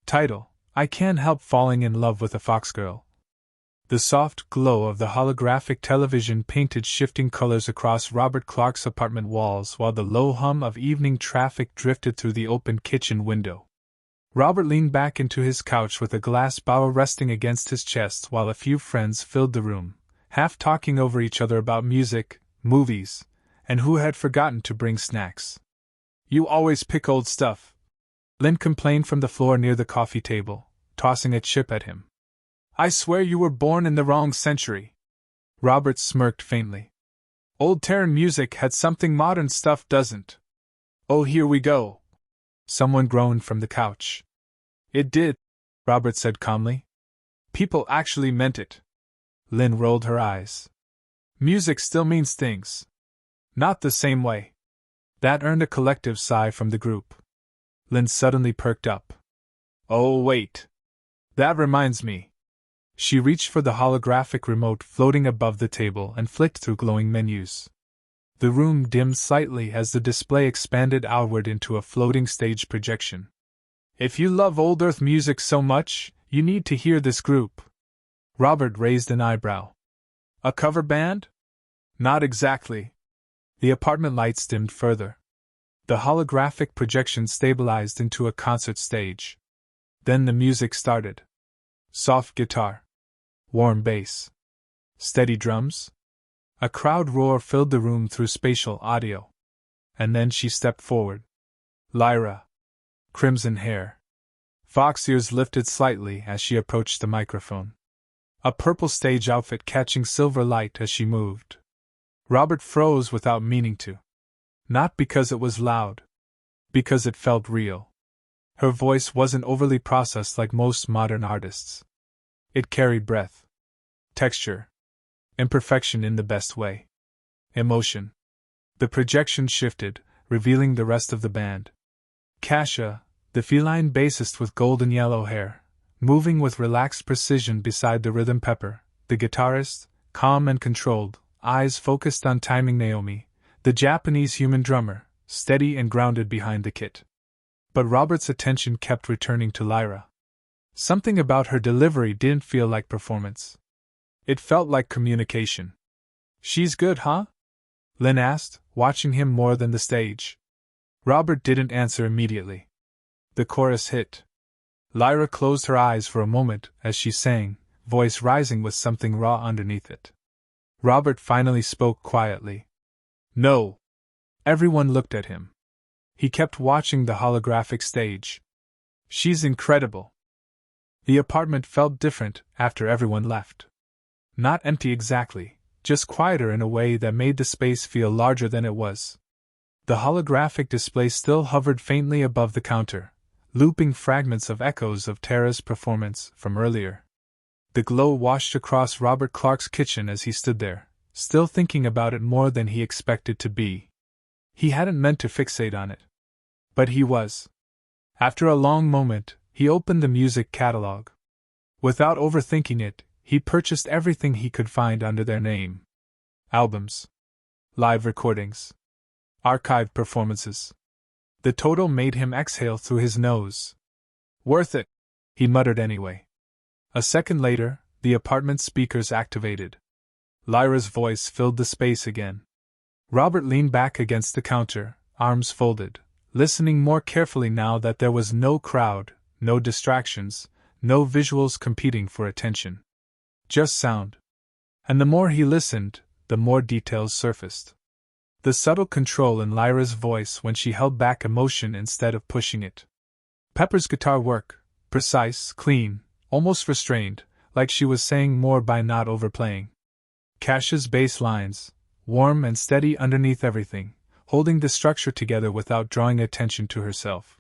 Title: I Can't Help Falling in Love with a Foxgirl. The soft glow of the holographic television painted shifting colors across Robert Clark's apartment walls while the low hum of evening traffic drifted through the open kitchen window. Robert leaned back into his couch with a glass bottle resting against his chest while a few friends filled the room, half talking over each other about music, movies, and who had forgotten to bring snacks. "You always pick old stuff," Lynn complained from the floor near the coffee table, tossing a chip at him. "I swear you were born in the wrong century." Robert smirked faintly. "Old Terran music had something modern stuff doesn't." "Oh, here we go," someone groaned from the couch. "It did," Robert said calmly. "People actually meant it." Lynn rolled her eyes. "Music still means things. Not the same way." That earned a collective sigh from the group. Lynn suddenly perked up. "Oh, wait. That reminds me." She reached for the holographic remote floating above the table and flicked through glowing menus. The room dimmed slightly as the display expanded outward into a floating stage projection. "If you love old Earth music so much, you need to hear this group." Robert raised an eyebrow. "A cover band?" "Not exactly." The apartment lights dimmed further. The holographic projection stabilized into a concert stage. Then the music started. Soft guitar. Warm bass. Steady drums. A crowd roar filled the room through spatial audio. And then she stepped forward. Lyra. Crimson hair. Fox ears lifted slightly as she approached the microphone. A purple stage outfit catching silver light as she moved. Robert froze without meaning to. Not because it was loud. Because it felt real. Her voice wasn't overly processed like most modern artists. It carried breath. Texture. Imperfection in the best way. Emotion. The projection shifted, revealing the rest of the band. Kasia, the feline bassist with golden yellow hair, moving with relaxed precision beside the rhythm pepper, the guitarist, calm and controlled, eyes focused on timing Naomi, the Japanese human drummer, steady and grounded behind the kit. But Robert's attention kept returning to Lyra. Something about her delivery didn't feel like performance. It felt like communication. "She's good, huh?" Lynn asked, watching him more than the stage. Robert didn't answer immediately. The chorus hit. Lyra closed her eyes for a moment as she sang, voice rising with something raw underneath it. Robert finally spoke quietly. "No." Everyone looked at him. He kept watching the holographic stage. "She's incredible." The apartment felt different after everyone left. Not empty exactly, just quieter in a way that made the space feel larger than it was. The holographic display still hovered faintly above the counter, looping fragments of Echoes of Terra's performance from earlier. The glow washed across Robert Clark's kitchen as he stood there, still thinking about it more than he expected to be. He hadn't meant to fixate on it. But he was. After a long moment, he opened the music catalog. Without overthinking it, he purchased everything he could find under their name. Albums. Live recordings. Archived performances. The total made him exhale through his nose. "Worth it," he muttered anyway. A second later, the apartment speakers activated. Lyra's voice filled the space again. Robert leaned back against the counter, arms folded, listening more carefully now that there was no crowd, no distractions, no visuals competing for attention. Just sound. And the more he listened, the more details surfaced. The subtle control in Lyra's voice when she held back emotion instead of pushing it. Pepper's guitar work, precise, clean, almost restrained, like she was saying more by not overplaying. Kasia's bass lines, warm and steady underneath everything, holding the structure together without drawing attention to herself.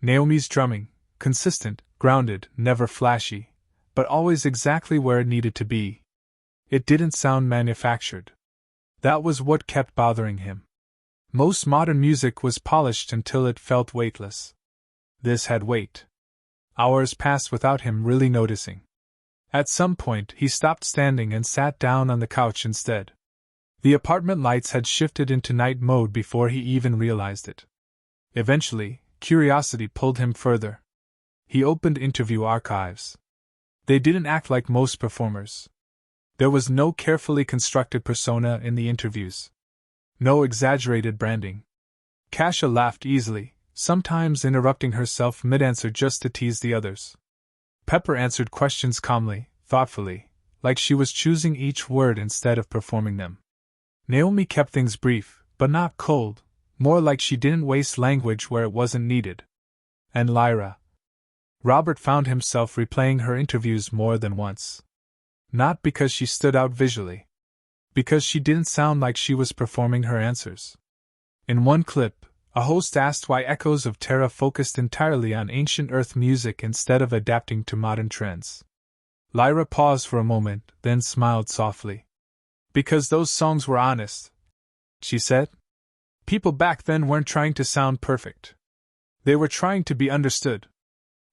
Naomi's drumming, consistent, grounded, never flashy, but always exactly where it needed to be. It didn't sound manufactured. That was what kept bothering him. Most modern music was polished until it felt weightless. This had weight. Hours passed without him really noticing. At some point, he stopped standing and sat down on the couch instead. The apartment lights had shifted into night mode before he even realized it. Eventually, curiosity pulled him further. He opened interview archives. They didn't act like most performers. There was no carefully constructed persona in the interviews. No exaggerated branding. Kasia laughed easily, sometimes interrupting herself mid-answer just to tease the others. Pepper answered questions calmly, thoughtfully, like she was choosing each word instead of performing them. Naomi kept things brief, but not cold, more like she didn't waste language where it wasn't needed. And Lyra. Robert found himself replaying her interviews more than once. Not because she stood out visually. Because she didn't sound like she was performing her answers. In one clip, a host asked why Echoes of Terra focused entirely on ancient Earth music instead of adapting to modern trends. Lyra paused for a moment, then smiled softly. Because those songs were honest, she said. People back then weren't trying to sound perfect. They were trying to be understood.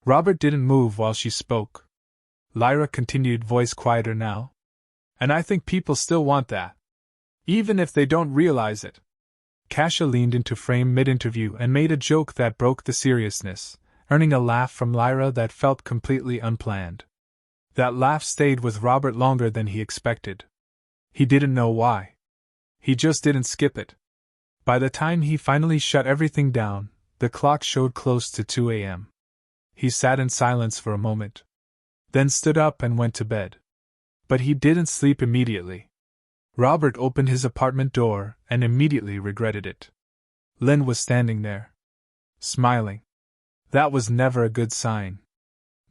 Robert didn't move while she spoke. Lyra continued, voice quieter now. And I think people still want that. Even if they don't realize it. Kasia leaned into frame mid-interview and made a joke that broke the seriousness, earning a laugh from Lyra that felt completely unplanned. That laugh stayed with Robert longer than he expected. He didn't know why. He just didn't skip it. By the time he finally shut everything down, the clock showed close to 2 a.m. He sat in silence for a moment. Then stood up and went to bed. But he didn't sleep immediately. Robert opened his apartment door and immediately regretted it. Lynn was standing there, smiling. That was never a good sign.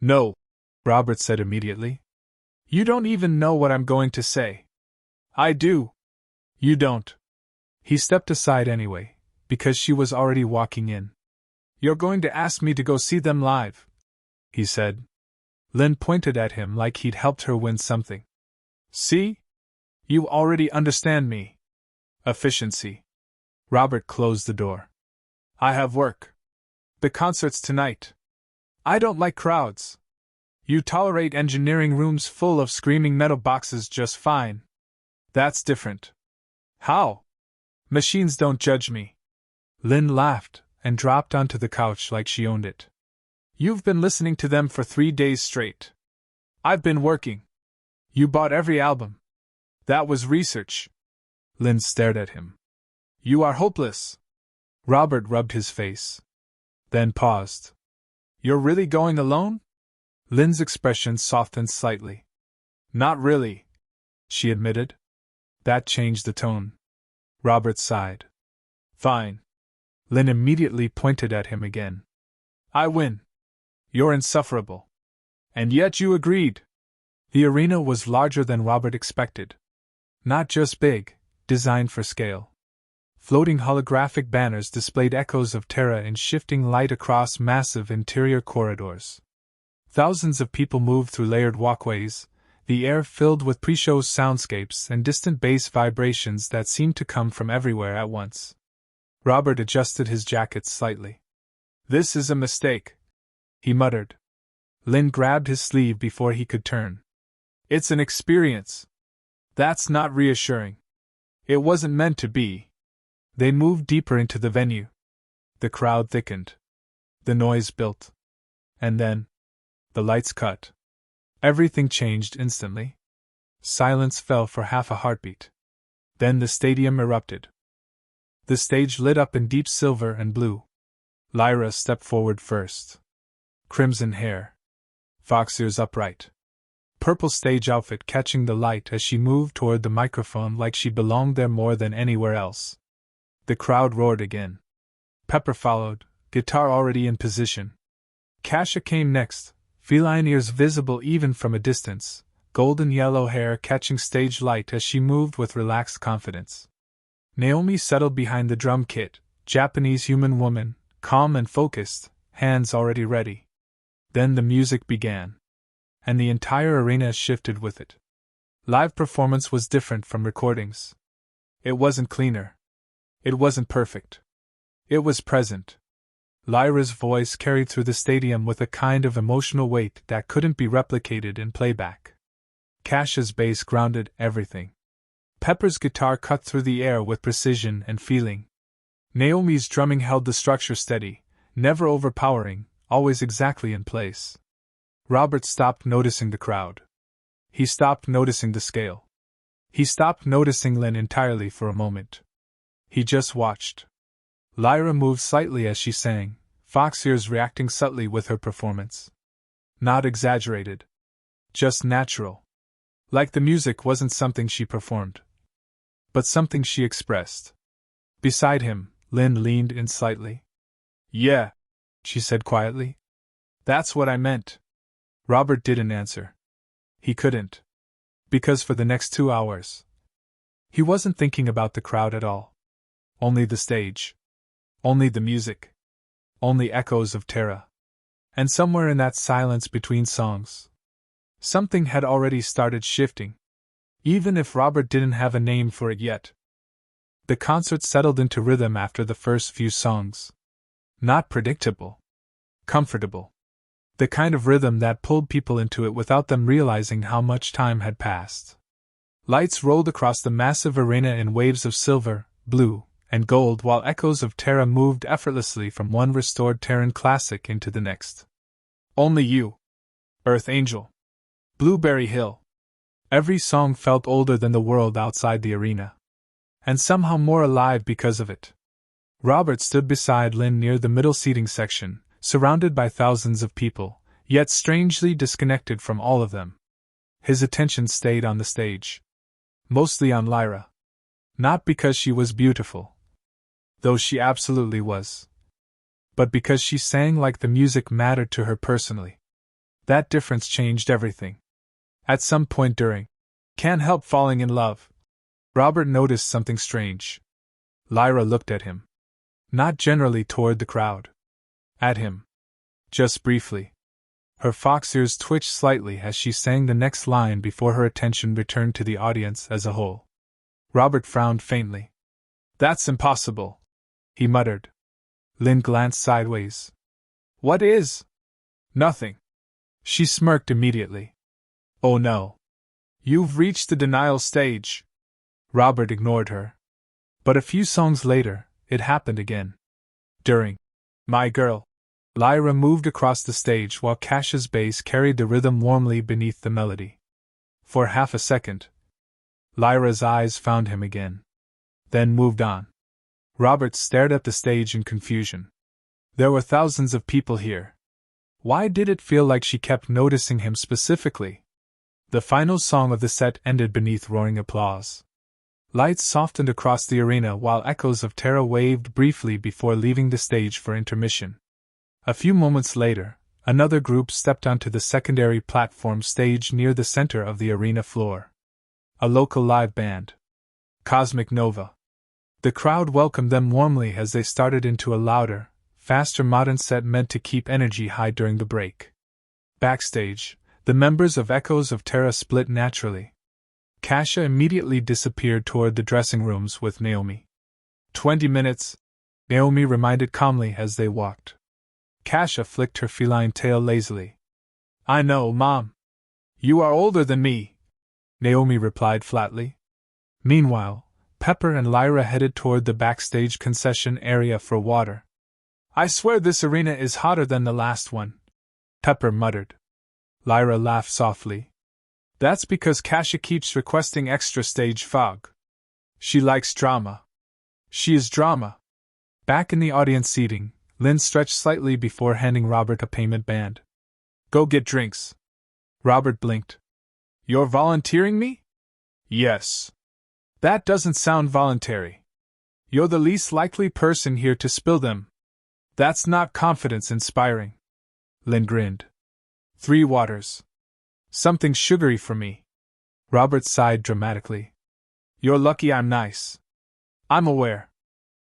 No, Robert said immediately. You don't even know what I'm going to say. I do. You don't. He stepped aside anyway, because she was already walking in. You're going to ask me to go see them live, he said. Lynn pointed at him like he'd helped her win something. See? You already understand me. Efficiency. Robert closed the door. I have work. The concert's tonight. I don't like crowds. You tolerate engineering rooms full of screaming metal boxes just fine. That's different. How? Machines don't judge me. Lynn laughed and dropped onto the couch like she owned it. You've been listening to them for 3 days straight. I've been working. You bought every album. That was research. Lynn stared at him. You are hopeless. Robert rubbed his face. Then paused. You're really going alone? Lynn's expression softened slightly. Not really, she admitted. That changed the tone. Robert sighed. Fine. Lynn immediately pointed at him again. I win. You're insufferable. And yet you agreed. The arena was larger than Robert expected. Not just big, designed for scale. Floating holographic banners displayed Echoes of Terra in shifting light across massive interior corridors. Thousands of people moved through layered walkways, the air filled with pre-show soundscapes and distant bass vibrations that seemed to come from everywhere at once. Robert adjusted his jacket slightly. This is a mistake, he muttered. Lynn grabbed his sleeve before he could turn. It's an experience. That's not reassuring. It wasn't meant to be. They moved deeper into the venue. The crowd thickened. The noise built. And then, the lights cut. Everything changed instantly. Silence fell for half a heartbeat. Then the stadium erupted. The stage lit up in deep silver and blue. Lyra stepped forward first. Crimson hair. Fox ears upright. Purple stage outfit catching the light as she moved toward the microphone like she belonged there more than anywhere else. The crowd roared again. Pepper followed, guitar already in position. Kasia came next, feline ears visible even from a distance, golden yellow hair catching stage light as she moved with relaxed confidence. Naomi settled behind the drum kit, Japanese human woman, calm and focused, hands already ready. Then the music began. And the entire arena shifted with it. Live performance was different from recordings. It wasn't cleaner. It wasn't perfect. It was present. Lyra's voice carried through the stadium with a kind of emotional weight that couldn't be replicated in playback. Kasia's bass grounded everything. Pepper's guitar cut through the air with precision and feeling. Naomi's drumming held the structure steady, never overpowering, always exactly in place. Robert stopped noticing the crowd. He stopped noticing the scale. He stopped noticing Lynn entirely for a moment. He just watched. Lyra moved slightly as she sang, fox ears reacting subtly with her performance. Not exaggerated. Just natural. Like the music wasn't something she performed, but something she expressed. Beside him, Lynn leaned in slightly. Yeah, she said quietly. That's what I meant. Robert didn't answer. He couldn't. Because for the next 2 hours, he wasn't thinking about the crowd at all. Only the stage. Only the music. Only Echoes of Terra. And somewhere in that silence between songs, something had already started shifting, even if Robert didn't have a name for it yet. The concert settled into rhythm after the first few songs. Not predictable. Comfortable. The kind of rhythm that pulled people into it without them realizing how much time had passed. Lights rolled across the massive arena in waves of silver, blue, and gold while Echoes of Terra moved effortlessly from one restored Terran classic into the next. Only You. Earth Angel. Blueberry Hill. Every song felt older than the world outside the arena. And somehow more alive because of it. Robert stood beside Lynn near the middle seating section, surrounded by thousands of people, yet strangely disconnected from all of them. His attention stayed on the stage. Mostly on Lyra. Not because she was beautiful, though she absolutely was, but because she sang like the music mattered to her personally. That difference changed everything. At some point during Can't Help Falling in Love, Robert noticed something strange. Lyra looked at him. Not generally toward the crowd. At him. Just briefly. Her fox ears twitched slightly as she sang the next line before her attention returned to the audience as a whole. Robert frowned faintly. That's impossible, he muttered. Lynn glanced sideways. What is? Nothing. She smirked immediately. Oh no. You've reached the denial stage. Robert ignored her. But a few songs later, it happened again. During My Girl, Lyra moved across the stage while Cash's bass carried the rhythm warmly beneath the melody. For half a second, Lyra's eyes found him again. Then moved on. Robert stared at the stage in confusion. There were thousands of people here. Why did it feel like she kept noticing him specifically? The final song of the set ended beneath roaring applause. Lights softened across the arena while Echoes of Terra waved briefly before leaving the stage for intermission. A few moments later, another group stepped onto the secondary platform stage near the center of the arena floor. A local live band. Cosmic Nova. The crowd welcomed them warmly as they started into a louder, faster modern set meant to keep energy high during the break. Backstage, the members of Echoes of Terra split naturally. Kasha immediately disappeared toward the dressing rooms with Naomi. 20 minutes, Naomi reminded calmly as they walked. Kasha flicked her feline tail lazily. I know, Mom. You are older than me, Naomi replied flatly. Meanwhile, Pepper and Lyra headed toward the backstage concession area for water. I swear this arena is hotter than the last one, Pepper muttered. Lyra laughed softly. That's because Kasha keeps requesting extra stage fog. She likes drama. She is drama. Back in the audience seating, Lynn stretched slightly before handing Robert a payment band. Go get drinks. Robert blinked. You're volunteering me? Yes. That doesn't sound voluntary. You're the least likely person here to spill them. That's not confidence-inspiring. Lynn grinned. 3 waters. Something sugary for me. Robert sighed dramatically. You're lucky I'm nice. I'm aware.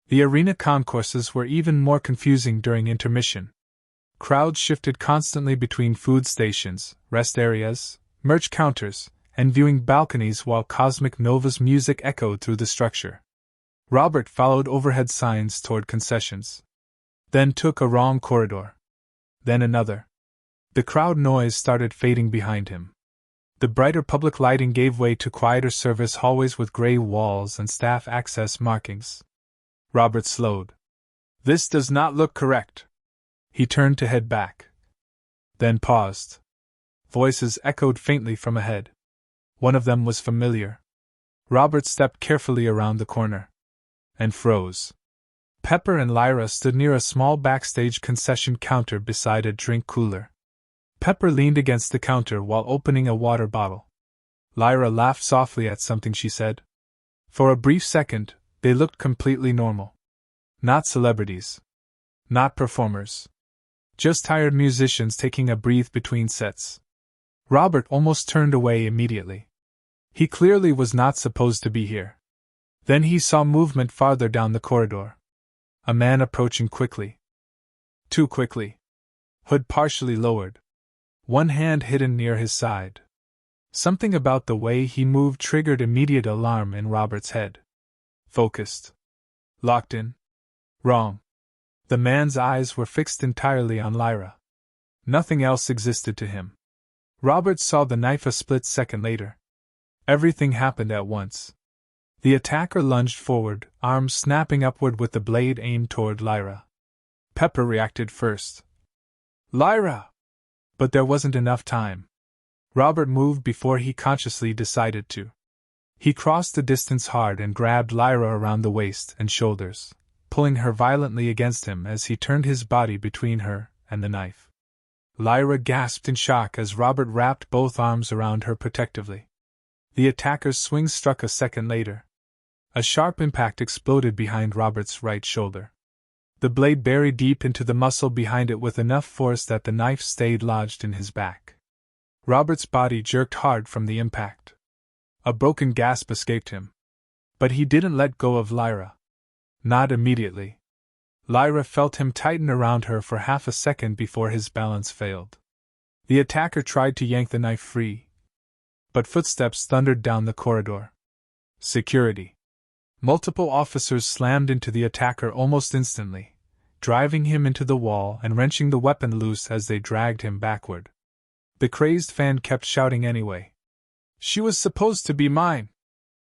The arena concourses were even more confusing during intermission. Crowds shifted constantly between food stations, rest areas, merch counters, and viewing balconies while Cosmic Nova's music echoed through the structure. Robert followed overhead signs toward concessions. Then took a wrong corridor. Then another. The crowd noise started fading behind him. The brighter public lighting gave way to quieter service hallways with gray walls and staff access markings. Robert slowed. This does not look correct. He turned to head back. Then paused. Voices echoed faintly from ahead. One of them was familiar. Robert stepped carefully around the corner. And froze. Pepper and Lyra stood near a small backstage concession counter beside a drink cooler. Pepper leaned against the counter while opening a water bottle. Lyra laughed softly at something she said. For a brief second, they looked completely normal. Not celebrities. Not performers. Just tired musicians taking a breath between sets. Robert almost turned away immediately. He clearly was not supposed to be here. Then he saw movement farther down the corridor. A man approaching quickly. Too quickly. Hood partially lowered. One hand hidden near his side. Something about the way he moved triggered immediate alarm in Robert's head. Focused. Locked in. Wrong. The man's eyes were fixed entirely on Lyra. Nothing else existed to him. Robert saw the knife a split second later. Everything happened at once. The attacker lunged forward, arms snapping upward with the blade aimed toward Lyra. Pepper reacted first. Lyra! But there wasn't enough time. Robert moved before he consciously decided to. He crossed the distance hard and grabbed Lyra around the waist and shoulders, pulling her violently against him as he turned his body between her and the knife. Lyra gasped in shock as Robert wrapped both arms around her protectively. The attacker's swing struck a second later. A sharp impact exploded behind Robert's right shoulder. The blade buried deep into the muscle behind it with enough force that the knife stayed lodged in his back. Robert's body jerked hard from the impact. A broken gasp escaped him. But he didn't let go of Lyra. Not immediately. Lyra felt him tighten around her for half a second before his balance failed. The attacker tried to yank the knife free. But footsteps thundered down the corridor. Security. Multiple officers slammed into the attacker almost instantly, driving him into the wall and wrenching the weapon loose as they dragged him backward. The crazed fan kept shouting anyway. She was supposed to be mine.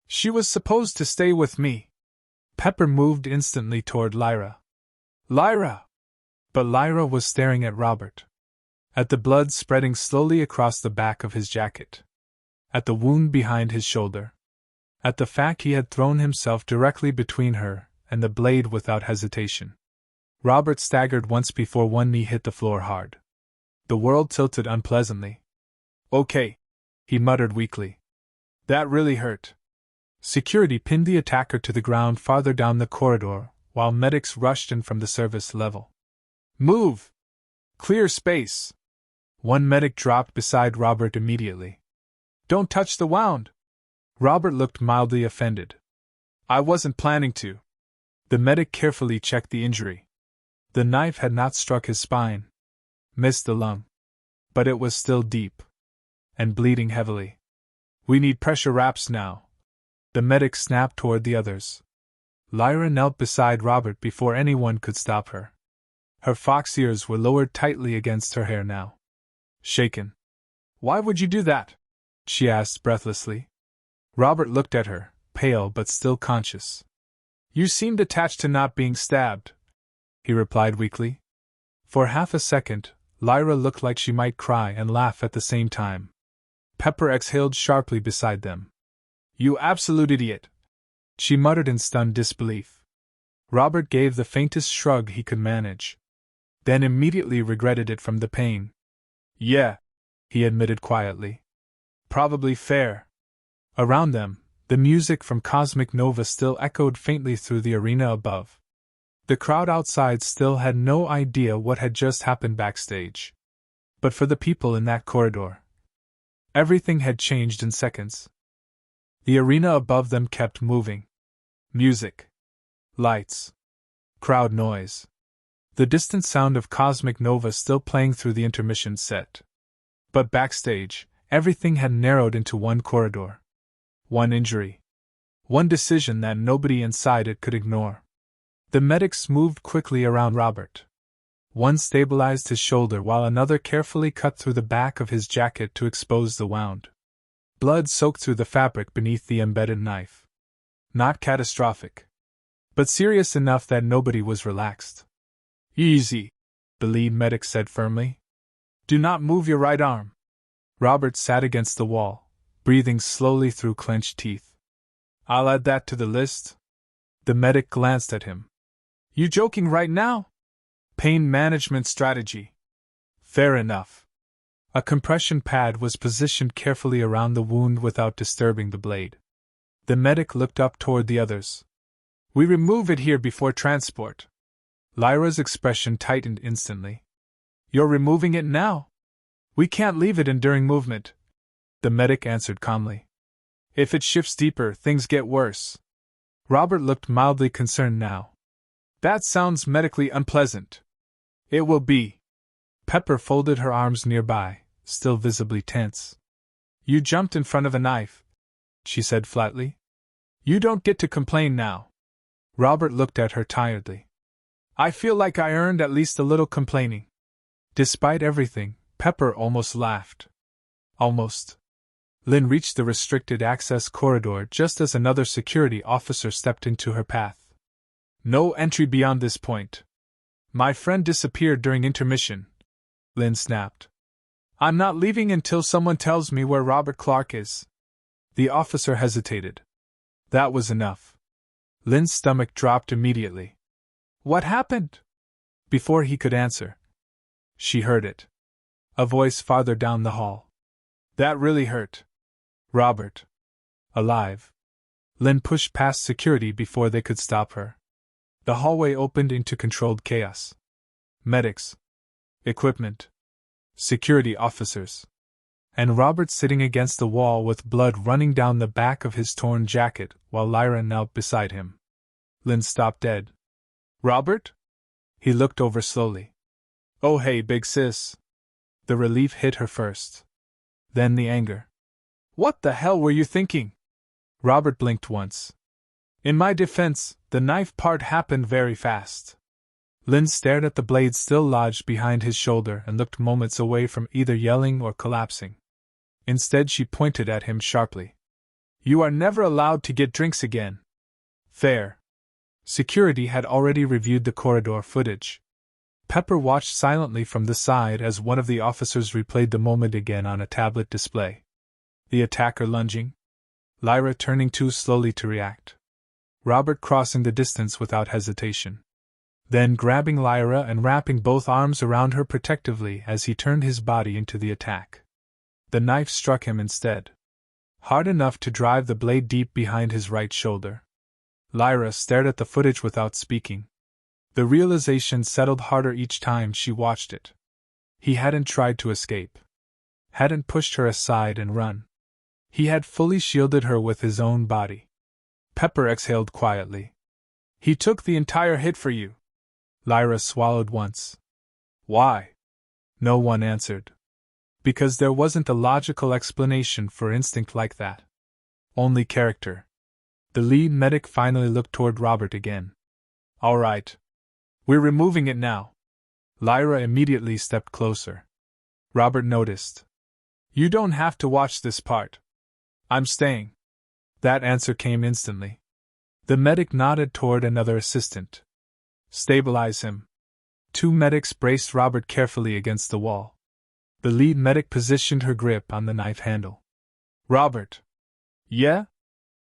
She was supposed to stay with me. Pepper moved instantly toward Lyra. Lyra! But Lyra was staring at Robert. At the blood spreading slowly across the back of his jacket. At the wound behind his shoulder. At the fact he had thrown himself directly between her and the blade without hesitation. Robert staggered once before one knee hit the floor hard. The world tilted unpleasantly. Okay, he muttered weakly. That really hurt. Security pinned the attacker to the ground farther down the corridor, while medics rushed in from the service level. Move! Clear space! One medic dropped beside Robert immediately. Don't touch the wound! Robert looked mildly offended. I wasn't planning to. The medic carefully checked the injury. The knife had not struck his spine. Missed the lung. But it was still deep. And bleeding heavily. We need pressure wraps now. The medic snapped toward the others. Lyra knelt beside Robert before anyone could stop her. Her fox ears were lowered tightly against her hair now. Shaken. Why would you do that? She asked breathlessly. Robert looked at her, pale but still conscious. You seemed attached to not being stabbed, he replied weakly. For half a second, Lyra looked like she might cry and laugh at the same time. Pepper exhaled sharply beside them. You absolute idiot, she muttered in stunned disbelief. Robert gave the faintest shrug he could manage. Then immediately regretted it from the pain. Yeah, he admitted quietly. Probably fair. Around them, the music from Cosmic Nova still echoed faintly through the arena above. The crowd outside still had no idea what had just happened backstage. But for the people in that corridor, everything had changed in seconds. The arena above them kept moving. Music. Lights. Crowd noise. The distant sound of Cosmic Nova still playing through the intermission set. But backstage, everything had narrowed into one corridor. One injury. One decision that nobody inside it could ignore. The medics moved quickly around Robert. One stabilized his shoulder while another carefully cut through the back of his jacket to expose the wound. Blood soaked through the fabric beneath the embedded knife. Not catastrophic. But serious enough that nobody was relaxed. Easy, the lead medic said firmly. Do not move your right arm. Robert sat against the wall, breathing slowly through clenched teeth. I'll add that to the list. The medic glanced at him. You joking right now? Pain management strategy. Fair enough. A compression pad was positioned carefully around the wound without disturbing the blade. The medic looked up toward the others. We remove it here before transport. Lyra's expression tightened instantly. You're removing it now? We can't leave it in during movement, the medic answered calmly. If it shifts deeper, things get worse. Robert looked mildly concerned now. That sounds medically unpleasant. It will be. Pepper folded her arms nearby, still visibly tense. You jumped in front of a knife, she said flatly. You don't get to complain now. Robert looked at her tiredly. I feel like I earned at least a little complaining. Despite everything, Pepper almost laughed. Almost. Lynn reached the restricted access corridor just as another security officer stepped into her path. No entry beyond this point. My friend disappeared during intermission, Lynn snapped. I'm not leaving until someone tells me where Robert Clark is. The officer hesitated. That was enough. Lynn's stomach dropped immediately. What happened? Before he could answer, she heard it. A voice farther down the hall. That really hurt. Robert. Alive. Lynn pushed past security before they could stop her. The hallway opened into controlled chaos. Medics. Equipment. Security officers. And Robert sitting against the wall with blood running down the back of his torn jacket while Lyra knelt beside him. Lynn stopped dead. Robert? He looked over slowly. Oh hey, big sis. The relief hit her first. Then the anger. What the hell were you thinking? Robert blinked once. In my defense, the knife part happened very fast. Lynn stared at the blade still lodged behind his shoulder and looked moments away from either yelling or collapsing. Instead, she pointed at him sharply. You are never allowed to get drinks again. Fair. Security had already reviewed the corridor footage. Pepper watched silently from the side as one of the officers replayed the moment again on a tablet display. The attacker lunging. Lyra turning too slowly to react. Robert crossing the distance without hesitation. Then grabbing Lyra and wrapping both arms around her protectively as he turned his body into the attack. The knife struck him instead. Hard enough to drive the blade deep behind his right shoulder. Lyra stared at the footage without speaking. The realization settled harder each time she watched it. He hadn't tried to escape. Hadn't pushed her aside and run. He had fully shielded her with his own body. Pepper exhaled quietly. He took the entire hit for you. Lyra swallowed once. Why? No one answered. Because there wasn't a logical explanation for instinct like that. Only character. The lead medic finally looked toward Robert again. All right. We're removing it now. Lyra immediately stepped closer. Robert noticed. You don't have to watch this part. I'm staying. That answer came instantly. The medic nodded toward another assistant. Stabilize him. Two medics braced Robert carefully against the wall. The lead medic positioned her grip on the knife handle. Robert. Yeah?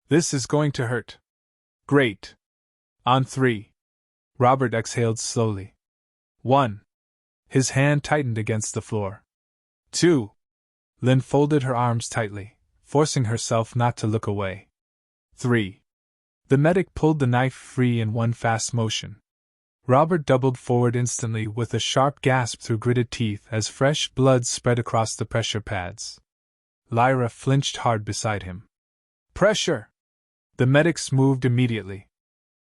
This is going to hurt. Great. On 3. Robert exhaled slowly. 1. His hand tightened against the floor. 2. Lynn folded her arms tightly, forcing herself not to look away. 3. The medic pulled the knife free in one fast motion. Robert doubled forward instantly with a sharp gasp through gritted teeth as fresh blood spread across the pressure pads. Lyra flinched hard beside him. Pressure! The medics moved immediately.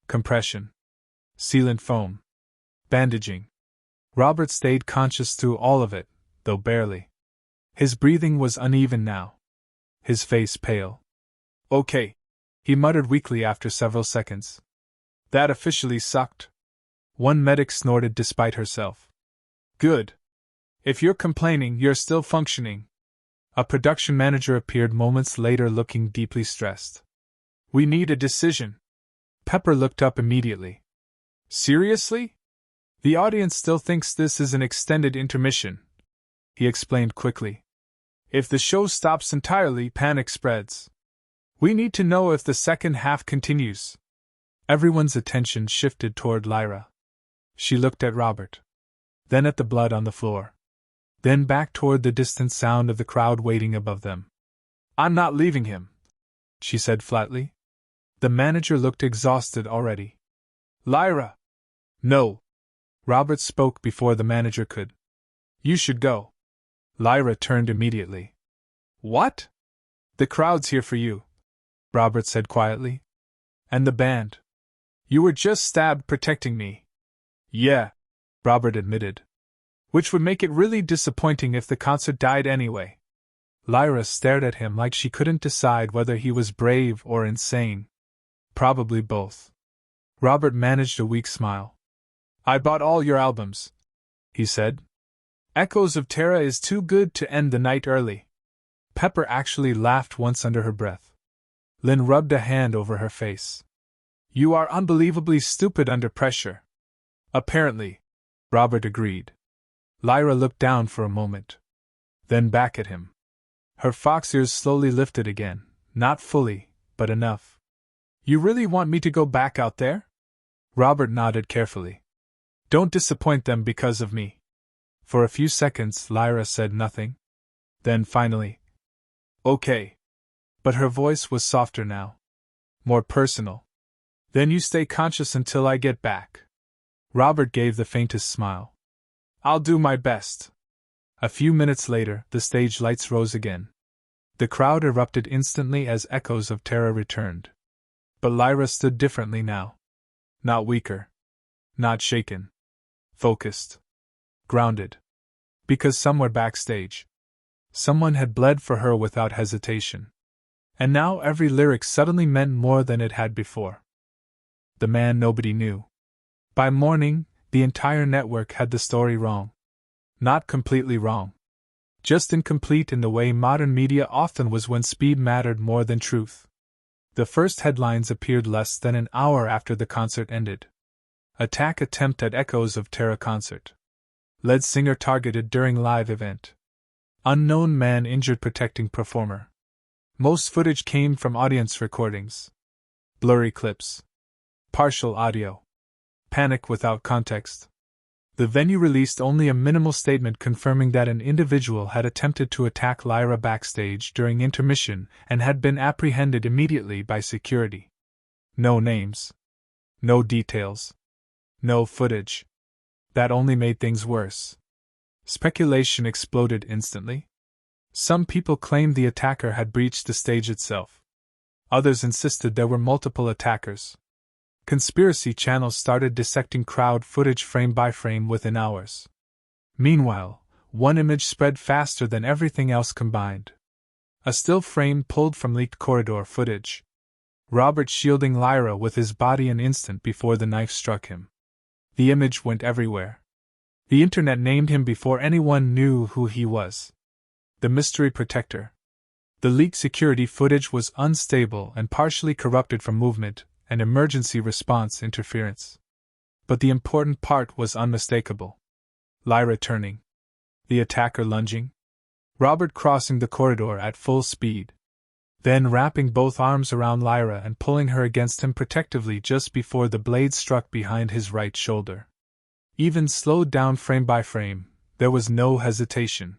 Compression. Sealant foam. Bandaging. Robert stayed conscious through all of it, though barely. His breathing was uneven now. His face pale. Okay, he muttered weakly after several seconds. That officially sucked. One medic snorted despite herself. Good. If you're complaining, you're still functioning. A production manager appeared moments later looking deeply stressed. We need a decision. Pepper looked up immediately. Seriously? The audience still thinks this is an extended intermission, he explained quickly. If the show stops entirely, panic spreads. We need to know if the second half continues. Everyone's attention shifted toward Lyra. She looked at Robert. Then at the blood on the floor. Then back toward the distant sound of the crowd waiting above them. I'm not leaving him, she said flatly. The manager looked exhausted already. Lyra! No. Robert spoke before the manager could. You should go. Lyra turned immediately. What? The crowd's here for you, Robert said quietly. And the band. You were just stabbed protecting me. Yeah, Robert admitted. Which would make it really disappointing if the concert died anyway. Lyra stared at him like she couldn't decide whether he was brave or insane. Probably both. Robert managed a weak smile. I bought all your albums, he said. Echoes of Terra is too good to end the night early. Pepper actually laughed once under her breath. Lynn rubbed a hand over her face. You are unbelievably stupid under pressure. Apparently, Robert agreed. Lyra looked down for a moment. Then back at him. Her fox ears slowly lifted again, not fully, but enough. You really want me to go back out there? Robert nodded carefully. Don't disappoint them because of me. For a few seconds, Lyra said nothing. Then finally, okay. But her voice was softer now. More personal. Then you stay conscious until I get back. Robert gave the faintest smile. I'll do my best. A few minutes later, the stage lights rose again. The crowd erupted instantly as Echoes of Terra returned. But Lyra stood differently now. Not weaker. Not shaken. Focused. Grounded. Because somewhere backstage, someone had bled for her without hesitation. And now every lyric suddenly meant more than it had before. The man nobody knew. By morning, the entire network had the story wrong. Not completely wrong. Just incomplete in the way modern media often was when speed mattered more than truth. The first headlines appeared less than an hour after the concert ended. Attack attempt at Echoes of Terra concert. Lead singer targeted during live event. Unknown man injured protecting performer. Most footage came from audience recordings. Blurry clips. Partial audio. Panic without context. The venue released only a minimal statement confirming that an individual had attempted to attack Lyra backstage during intermission and had been apprehended immediately by security. No names. No details. No footage. That only made things worse. Speculation exploded instantly. Some people claimed the attacker had breached the stage itself. Others insisted there were multiple attackers. Conspiracy channels started dissecting crowd footage frame by frame within hours. Meanwhile, one image spread faster than everything else combined. A still frame pulled from leaked corridor footage. Robert shielding Lyra with his body an instant before the knife struck him. The image went everywhere. The internet named him before anyone knew who he was. The mystery protector. The leaked security footage was unstable and partially corrupted from movement and emergency response interference. But the important part was unmistakable. Lyra turning. The attacker lunging. Robert crossing the corridor at full speed. Then wrapping both arms around Lyra and pulling her against him protectively just before the blade struck behind his right shoulder. Even slowed down frame by frame, there was no hesitation.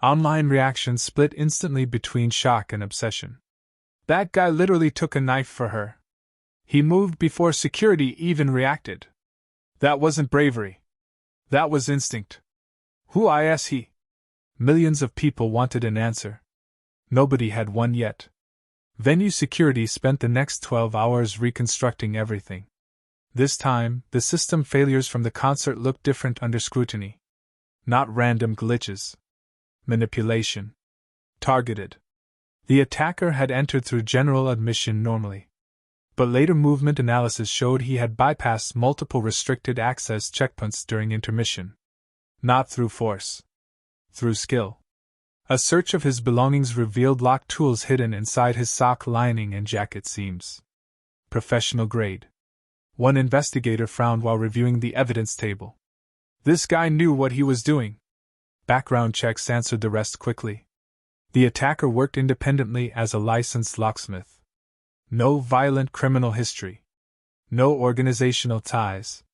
Online reactions split instantly between shock and obsession. That guy literally took a knife for her. He moved before security even reacted. That wasn't bravery. That was instinct. Who is he? Millions of people wanted an answer. Nobody had one yet. Venue security spent the next 12 hours reconstructing everything. This time, the system failures from the concert looked different under scrutiny. Not random glitches. Manipulation. Targeted. The attacker had entered through general admission normally. But later movement analysis showed he had bypassed multiple restricted access checkpoints during intermission. Not through force. Through skill. A search of his belongings revealed locked tools hidden inside his sock lining and jacket seams. Professional grade. One investigator frowned while reviewing the evidence table. This guy knew what he was doing. Background checks answered the rest quickly. The attacker worked independently as a licensed locksmith. No violent criminal history. No organizational ties.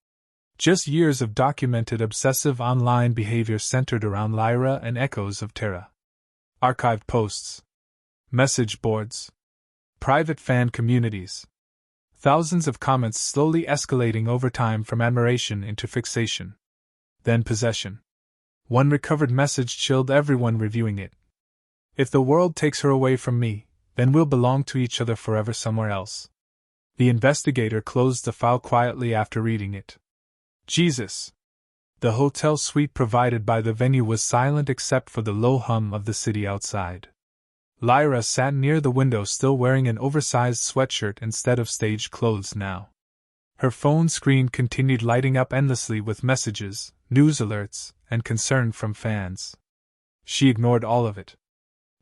Just years of documented obsessive online behavior centered around Lyra and Echoes of Terra. Archived posts. Message boards. Private fan communities. Thousands of comments slowly escalating over time from admiration into fixation. Then possession. One recovered message chilled everyone reviewing it. If the world takes her away from me, then we'll belong to each other forever somewhere else. The investigator closed the file quietly after reading it. Jesus! The hotel suite provided by the venue was silent except for the low hum of the city outside. Lyra sat near the window still wearing an oversized sweatshirt instead of stage clothes now. Her phone screen continued lighting up endlessly with messages, news alerts, and concern from fans. She ignored all of it.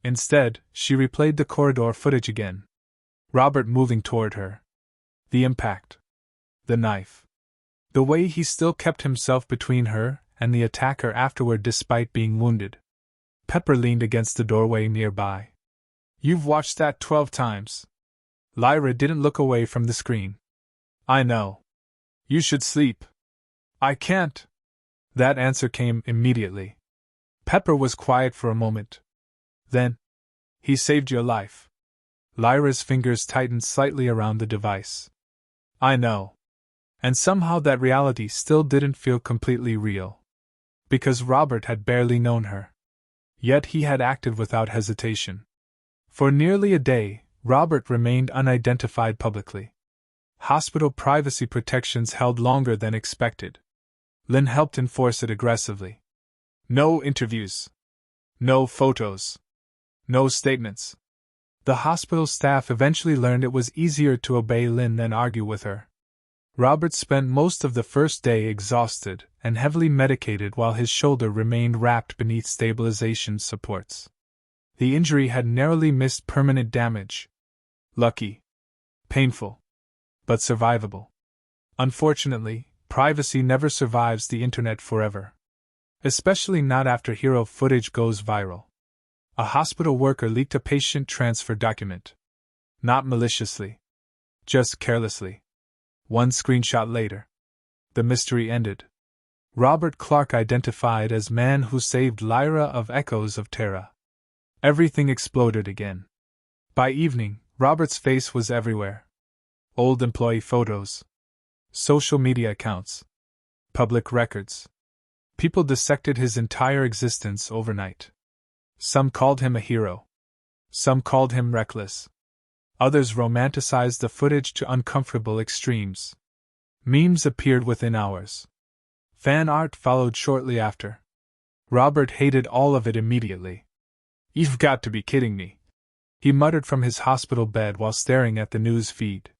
Instead, she replayed the corridor footage again. Robert moving toward her. The impact. The knife. The way he still kept himself between her and the attacker afterward despite being wounded. Pepper leaned against the doorway nearby. You've watched that 12 times. Lyra didn't look away from the screen. I know. You should sleep. I can't. That answer came immediately. Pepper was quiet for a moment. Then, he saved your life. Lyra's fingers tightened slightly around the device. I know. And somehow that reality still didn't feel completely real. Because Robert had barely known her. Yet he had acted without hesitation. For nearly a day, Robert remained unidentified publicly. Hospital privacy protections held longer than expected. Lynn helped enforce it aggressively. No interviews. No photos. No statements. The hospital staff eventually learned it was easier to obey Lynn than argue with her. Robert spent most of the first day exhausted and heavily medicated while his shoulder remained wrapped beneath stabilization supports. The injury had narrowly missed permanent damage. Lucky. Painful. But survivable. Unfortunately, privacy never survives the internet forever. Especially not after hero footage goes viral. A hospital worker leaked a patient transfer document. Not maliciously. Just carelessly. One screenshot later. The mystery ended. Robert Clark identified as man who saved Lyra of Echoes of Terra. Everything exploded again. By evening, Robert's face was everywhere. Old employee photos. Social media accounts. Public records. People dissected his entire existence overnight. Some called him a hero. Some called him reckless. Others romanticized the footage to uncomfortable extremes. Memes appeared within hours. Fan art followed shortly after. Robert hated all of it immediately. You've got to be kidding me, he muttered from his hospital bed while staring at the news feed.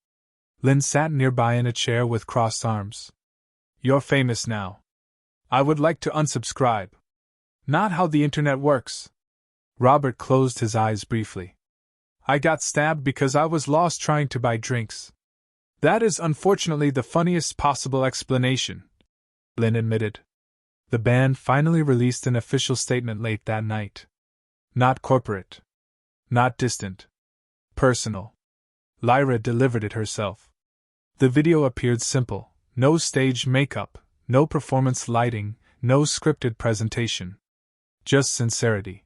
Lynn sat nearby in a chair with crossed arms. You're famous now. I would like to unsubscribe. Not how the internet works. Robert closed his eyes briefly. I got stabbed because I was lost trying to buy drinks. That is unfortunately the funniest possible explanation, Lynn admitted. The band finally released an official statement late that night. Not corporate. Not distant. Personal. Lyra delivered it herself. The video appeared simple. No stage makeup, no performance lighting, no scripted presentation. Just sincerity.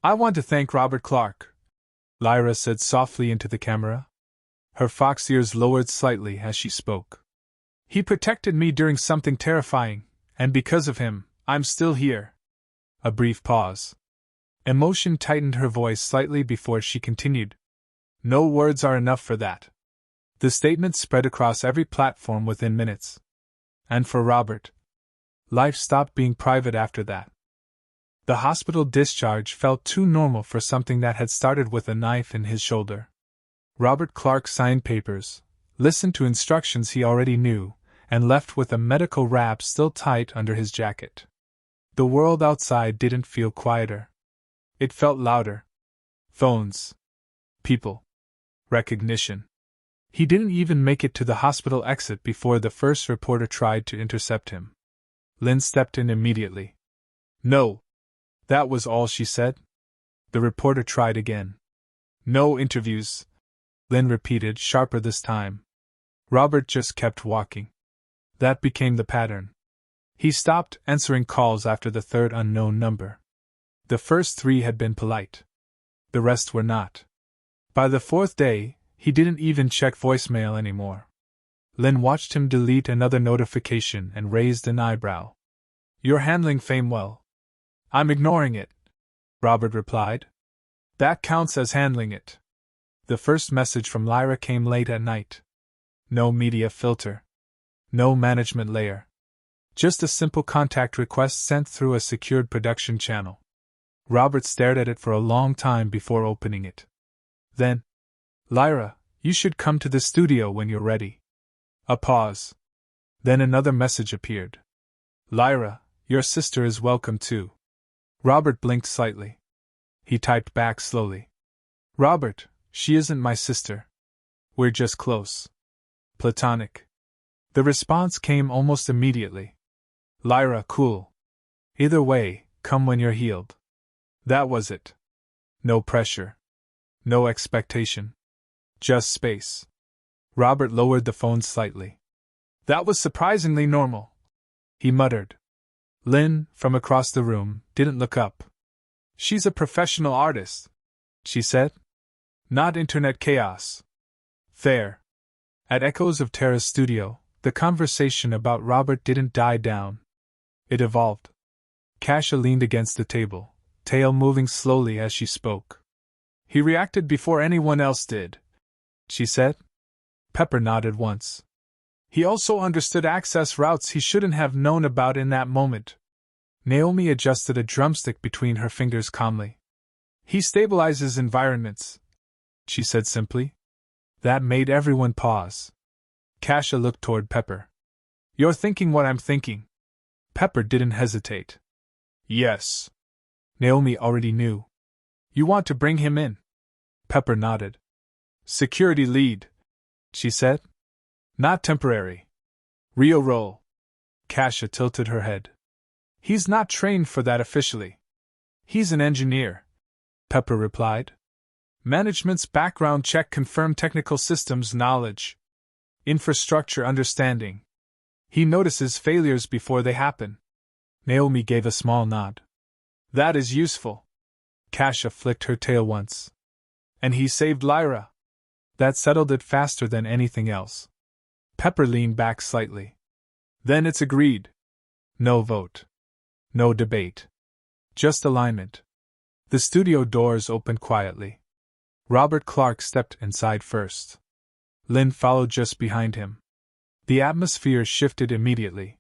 I want to thank Robert Clark, Lyra said softly into the camera. Her fox ears lowered slightly as she spoke. He protected me during something terrifying, and because of him, I'm still here. A brief pause. Emotion tightened her voice slightly before she continued. No words are enough for that. The statement spread across every platform within minutes. And for Robert, life stopped being private after that. The hospital discharge felt too normal for something that had started with a knife in his shoulder. Robert Clark signed papers, listened to instructions he already knew, and left with a medical wrap still tight under his jacket. The world outside didn't feel quieter. It felt louder. Phones. People. Recognition. He didn't even make it to the hospital exit before the first reporter tried to intercept him. Lynn stepped in immediately. No. That was all she said? The reporter tried again. No interviews, Lynn repeated, sharper this time. Robert just kept walking. That became the pattern. He stopped answering calls after the third unknown number. The first 3 had been polite. The rest were not. By the 4th day, he didn't even check voicemail anymore. Lynn watched him delete another notification and raised an eyebrow. You're handling fame well. I'm ignoring it, Robert replied. That counts as handling it. The first message from Lyra came late at night. No media filter. No management layer. Just a simple contact request sent through a secured production channel. Robert stared at it for a long time before opening it. Then, Lyra, you should come to the studio when you're ready. A pause. Then another message appeared. Lyra, your sister is welcome too. Robert blinked slightly. He typed back slowly. Robert, she isn't my sister. We're just close. Platonic. The response came almost immediately. Lyra, cool. Either way, come when you're healed. That was it. No pressure. No expectation. Just space. Robert lowered the phone slightly. That was surprisingly normal, he muttered. Lynn, from across the room, didn't look up. She's a professional artist, she said. Not internet chaos. Fair. At Echoes of Terra's studio, the conversation about Robert didn't die down. It evolved. Kasia leaned against the table, tail moving slowly as she spoke. He reacted before anyone else did, she said. Pepper nodded once. He also understood access routes he shouldn't have known about in that moment. Naomi adjusted a drumstick between her fingers calmly. He stabilizes environments, she said simply. That made everyone pause. Kasia looked toward Pepper. You're thinking what I'm thinking. Pepper didn't hesitate. Yes. Naomi already knew. You want to bring him in? Pepper nodded. Security lead, she said. Not temporary. Real role. Kasia tilted her head. He's not trained for that officially. He's an engineer, Pepper replied. Management's background check confirmed technical systems knowledge. Infrastructure understanding. He notices failures before they happen. Naomi gave a small nod. That is useful. Kasia flicked her tail once. And he saved Lyra. That settled it faster than anything else. Pepper leaned back slightly. Then it's agreed. No vote. No debate. Just alignment. The studio doors opened quietly. Robert Clark stepped inside first. Lynn followed just behind him. The atmosphere shifted immediately.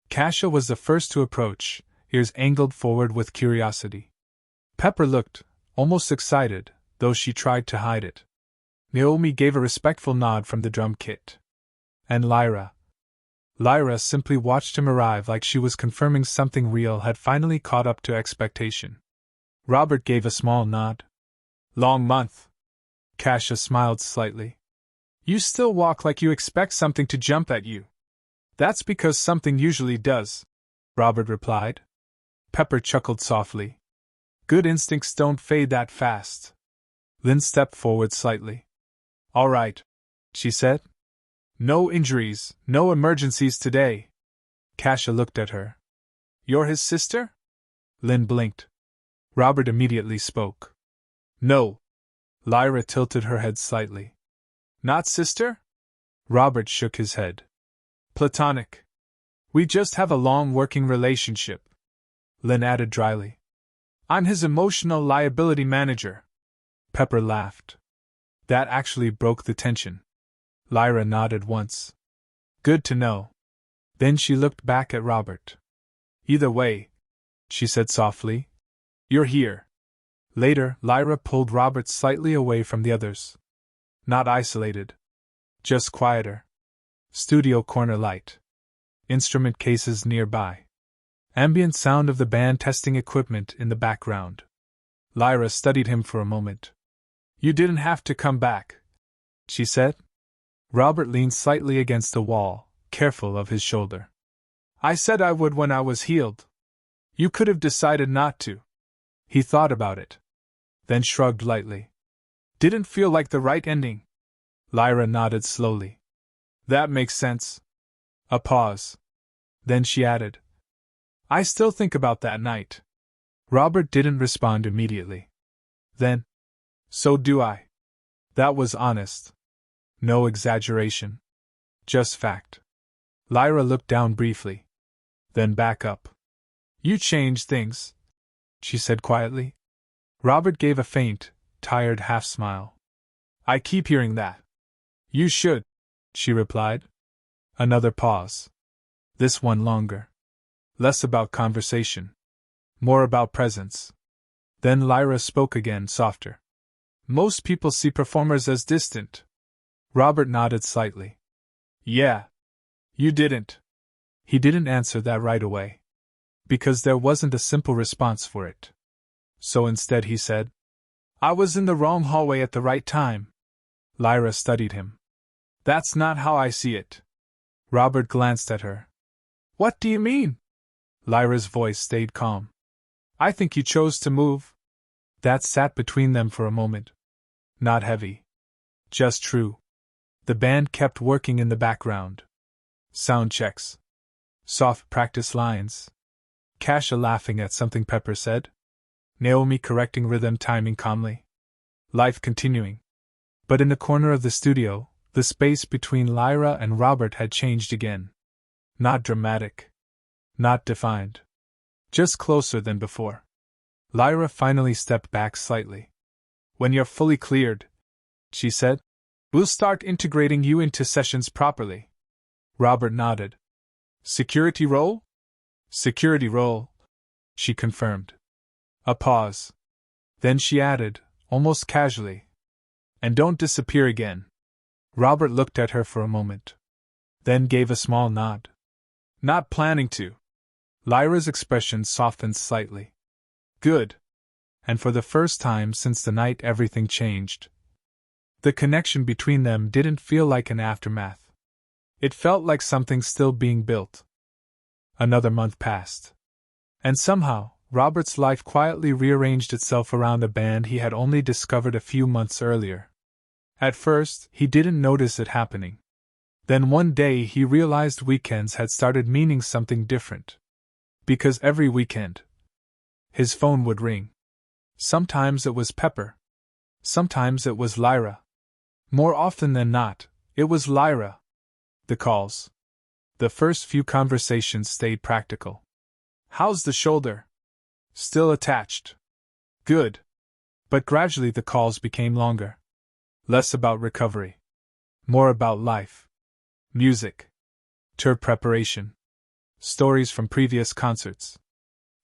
Kasia was the first to approach, ears angled forward with curiosity. Pepper looked, almost excited, though she tried to hide it. Naomi gave a respectful nod from the drum kit. And Lyra? Lyra simply watched him arrive like she was confirming something real had finally caught up to expectation. Robert gave a small nod. Long month. Kasia smiled slightly. You still walk like you expect something to jump at you. That's because something usually does, Robert replied. Pepper chuckled softly. Good instincts don't fade that fast. Lynn stepped forward slightly. All right, she said. No injuries, no emergencies today. Kasia looked at her. You're his sister? Lynn blinked. Robert immediately spoke. No. Lyra tilted her head slightly. Not sister? Robert shook his head. Platonic. We just have a long working relationship, Lynn added dryly. I'm his emotional liability manager. Pepper laughed. That actually broke the tension. Lyra nodded once. Good to know. Then she looked back at Robert. Either way, she said softly, you're here. Later, Lyra pulled Robert slightly away from the others. Not isolated. Just quieter. Studio corner light. Instrument cases nearby. Ambient sound of the band testing equipment in the background. Lyra studied him for a moment. You didn't have to come back, she said. Robert leaned slightly against the wall, careful of his shoulder. I said I would when I was healed. You could have decided not to. He thought about it. Then shrugged lightly. Didn't feel like the right ending. Lyra nodded slowly. That makes sense. A pause. Then she added, I still think about that night. Robert didn't respond immediately. Then, so do I. That was honest. No exaggeration. Just fact. Lyra looked down briefly. Then back up. You changed things, she said quietly. Robert gave a faint, tired half-smile. I keep hearing that. You should, she replied. Another pause. This one longer. Less about conversation. More about presence. Then Lyra spoke again, softer. Most people see performers as distant. Robert nodded slightly. Yeah. You didn't. He didn't answer that right away. Because there wasn't a simple response for it. So instead he said, I was in the wrong hallway at the right time. Lyra studied him. That's not how I see it. Robert glanced at her. What do you mean? Lyra's voice stayed calm. I think you chose to move. That sat between them for a moment. Not heavy. Just true. The band kept working in the background. Sound checks. Soft practice lines. Kasha laughing at something Pepper said. Naomi correcting rhythm timing calmly. Life continuing. But in the corner of the studio, the space between Lyra and Robert had changed again. Not dramatic. Not defined. Just closer than before. Lyra finally stepped back slightly. When you're fully cleared, she said, we'll start integrating you into sessions properly. Robert nodded. Security role? Security role, she confirmed. A pause. Then she added, almost casually, and don't disappear again. Robert looked at her for a moment. Then gave a small nod. Not planning to. Lyra's expression softened slightly. Good. And for the first time since the night everything changed. The connection between them didn't feel like an aftermath. It felt like something still being built. Another month passed. And somehow, Robert's life quietly rearranged itself around a band he had only discovered a few months earlier. At first, he didn't notice it happening. Then one day he realized weekends had started meaning something different. Because every weekend, his phone would ring. Sometimes it was Pepper. Sometimes it was Lyra. More often than not, it was Lyra. The calls. The first few conversations stayed practical. How's the shoulder? Still attached. Good. But gradually the calls became longer. Less about recovery. More about life. Music. Tour preparation. Stories from previous concerts.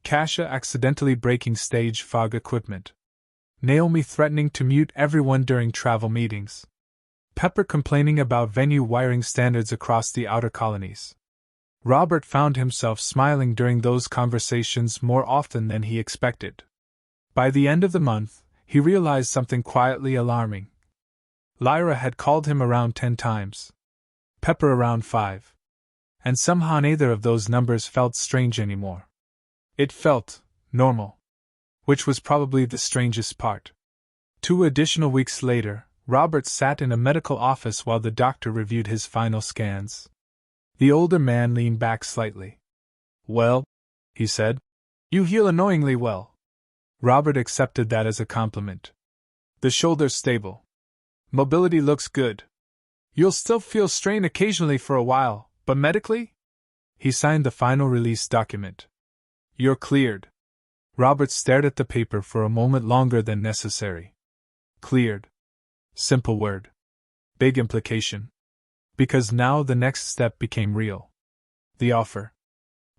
Kasha accidentally breaking stage fog equipment. Naomi threatening to mute everyone during travel meetings. Pepper complaining about venue wiring standards across the outer colonies. Robert found himself smiling during those conversations more often than he expected. By the end of the month, he realized something quietly alarming. Lyra had called him around 10 times. Pepper around 5. And somehow neither of those numbers felt strange anymore. It felt normal. Which was probably the strangest part. 2 additional weeks later, Robert sat in a medical office while the doctor reviewed his final scans. The older man leaned back slightly. Well, he said, you heal annoyingly well. Robert accepted that as a compliment. The shoulder's stable. Mobility looks good. You'll still feel strain occasionally for a while, but medically? He signed the final release document. You're cleared. Robert stared at the paper for a moment longer than necessary. Cleared. Simple word. Big implication. Because now the next step became real. The offer.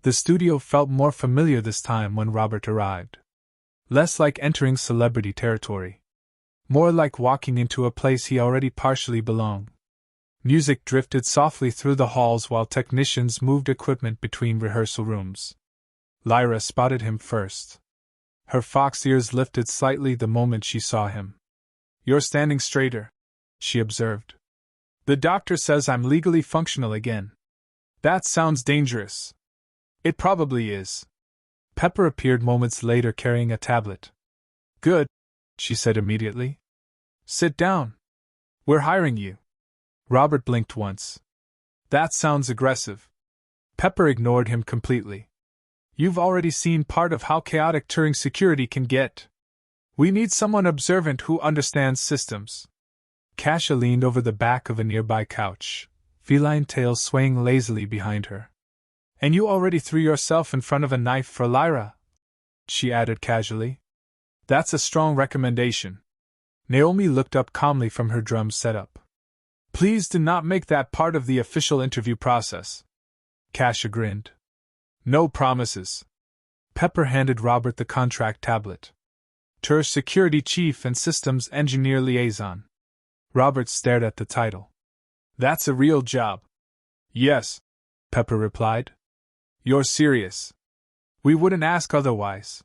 The studio felt more familiar this time when Robert arrived. Less like entering celebrity territory. More like walking into a place he already partially belonged. Music drifted softly through the halls while technicians moved equipment between rehearsal rooms. Lyra spotted him first. Her fox ears lifted slightly the moment she saw him. You're standing straighter, she observed. The doctor says I'm legally functional again. That sounds dangerous. It probably is. Pepper appeared moments later carrying a tablet. Good, she said immediately. Sit down. We're hiring you. Robert blinked once. That sounds aggressive. Pepper ignored him completely. You've already seen part of how chaotic Turing security can get. We need someone observant who understands systems. Kasia leaned over the back of a nearby couch, feline tail swaying lazily behind her. And you already threw yourself in front of a knife for Lyra? She added casually. That's a strong recommendation. Naomi looked up calmly from her drum setup. Please do not make that part of the official interview process. Kasia grinned. No promises. Pepper handed Robert the contract tablet. TUR Security Chief and Systems Engineer Liaison. Robert stared at the title. That's a real job. Yes, Pepper replied. You're serious. We wouldn't ask otherwise.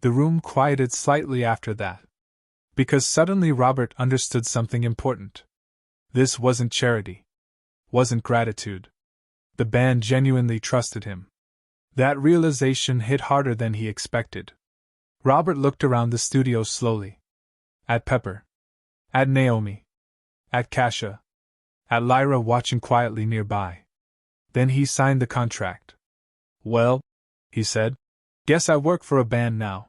The room quieted slightly after that. Because suddenly Robert understood something important. This wasn't charity. Wasn't gratitude. The band genuinely trusted him. That realization hit harder than he expected. Robert looked around the studio slowly. At Pepper. At Naomi. At Kasia. At Lyra watching quietly nearby. Then he signed the contract. Well, he said, guess I work for a band now.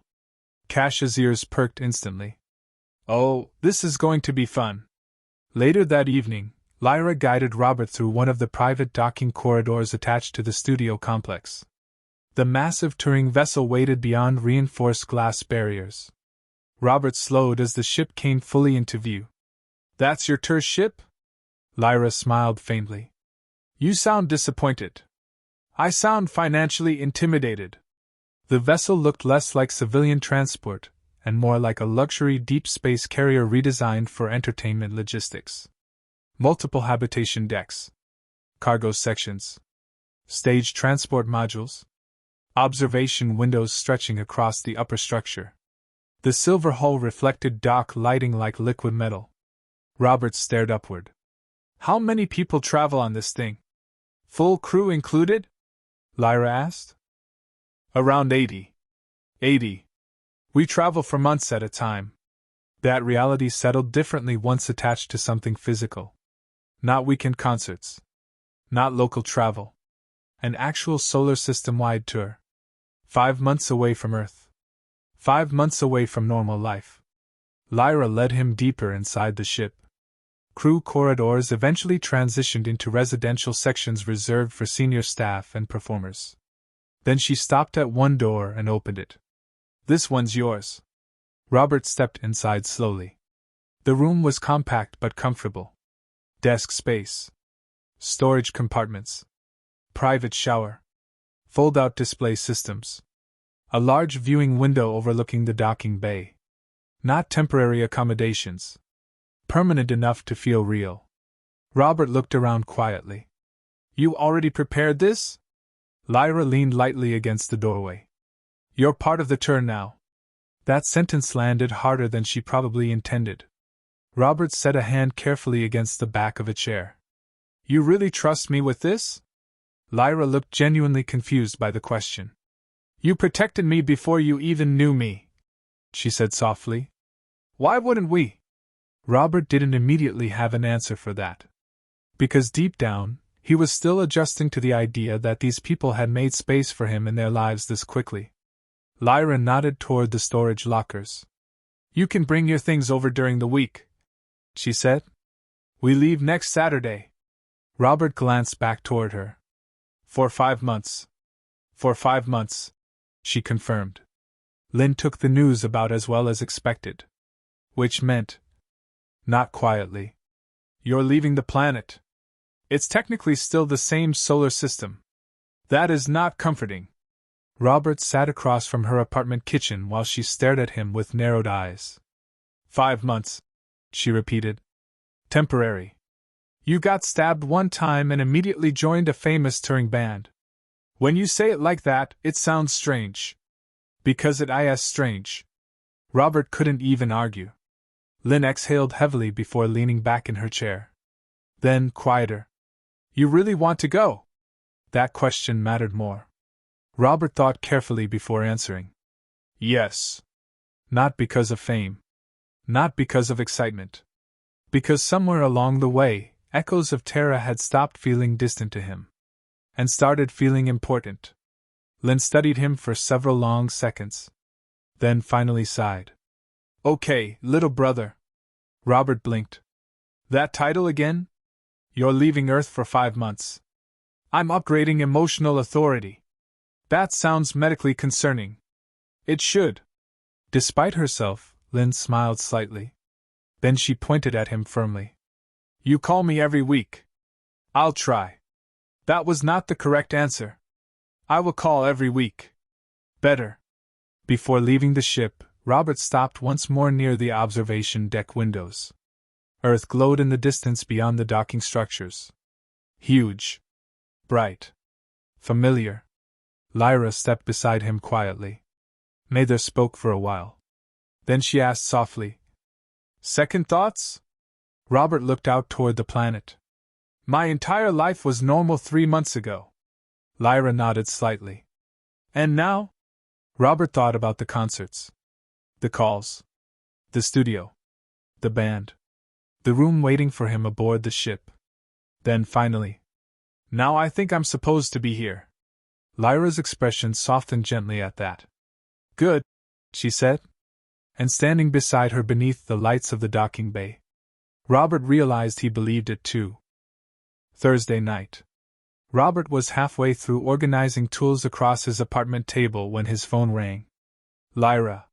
Kasia's ears perked instantly. Oh, this is going to be fun. Later that evening, Lyra guided Robert through one of the private docking corridors attached to the studio complex. The massive Turing vessel waited beyond reinforced glass barriers. Robert slowed as the ship came fully into view. That's your TUR ship? Lyra smiled faintly. You sound disappointed. I sound financially intimidated. The vessel looked less like civilian transport, and more like a luxury deep space carrier redesigned for entertainment logistics. Multiple habitation decks. Cargo sections. Stage transport modules. Observation windows stretching across the upper structure. The silver hull reflected dock lighting like liquid metal. Robert stared upward. How many people travel on this thing? Full crew included? Lyra asked. Around 80. 80. We travel for months at a time. That reality settled differently once attached to something physical. Not weekend concerts. Not local travel. An actual solar system-wide tour. 5 months away from Earth. 5 months away from normal life. Lyra led him deeper inside the ship. Crew corridors eventually transitioned into residential sections reserved for senior staff and performers. Then she stopped at one door and opened it. This one's yours. Robert stepped inside slowly. The room was compact but comfortable. Desk space. Storage compartments. Private shower. Fold-out display systems. A large viewing window overlooking the docking bay. Not temporary accommodations. Permanent enough to feel real. Robert looked around quietly. You already prepared this? Lyra leaned lightly against the doorway. You're part of the tour now. That sentence landed harder than she probably intended. Robert set a hand carefully against the back of a chair. You really trust me with this? Lyra looked genuinely confused by the question. You protected me before you even knew me, she said softly. Why wouldn't we? Robert didn't immediately have an answer for that. Because deep down, he was still adjusting to the idea that these people had made space for him in their lives this quickly. Lyra nodded toward the storage lockers. You can bring your things over during the week, she said. We leave next Saturday. Robert glanced back toward her. For 5 months. For 5 months, she confirmed. Lynn took the news about as well as expected. Which meant, not quietly, you're leaving the planet. It's technically still the same solar system. That is not comforting. Robert sat across from her apartment kitchen while she stared at him with narrowed eyes. 5 months, she repeated. Temporary. You got stabbed one time and immediately joined a famous touring band. When you say it like that, it sounds strange. Because it is strange. Robert couldn't even argue. Lynn exhaled heavily before leaning back in her chair. Then, quieter. You really want to go? That question mattered more. Robert thought carefully before answering. Yes. Not because of fame. Not because of excitement. Because somewhere along the way, Echoes of Terra had stopped feeling distant to him. And started feeling important. Lynn studied him for several long seconds. Then finally sighed. Okay, little brother. Robert blinked. That title again? You're leaving Earth for 5 months. I'm upgrading emotional authority. That sounds medically concerning. It should. Despite herself, Lynn smiled slightly. Then she pointed at him firmly. You call me every week. I'll try. That was not the correct answer. I will call every week. Better. Before leaving the ship, Robert stopped once more near the observation deck windows. Earth glowed in the distance beyond the docking structures. Huge. Bright. Familiar. Lyra stepped beside him quietly. Neither spoke for a while. Then she asked softly, Second thoughts? Robert looked out toward the planet. My entire life was normal 3 months ago. Lyra nodded slightly. And now? Robert thought about the concerts. The calls. The studio. The band. The room waiting for him aboard the ship. Then finally. Now I think I'm supposed to be here. Lyra's expression softened gently at that. Good, she said. And standing beside her beneath the lights of the docking bay. Robert realized he believed it too. Thursday night. Robert was halfway through organizing tools across his apartment table when his phone rang. Lyra.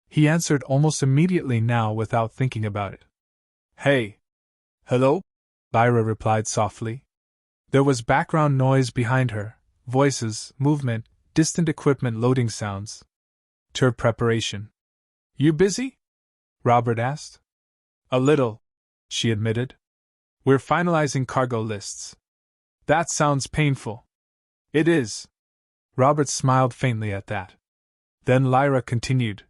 He answered almost immediately now without thinking about it. Hey. Hello? Lyra replied softly. There was background noise behind her, voices, movement, distant equipment loading sounds. Tour preparation. You busy? Robert asked. A little, she admitted. We're finalizing cargo lists. That sounds painful. It is. Robert smiled faintly at that. Then Lyra continued.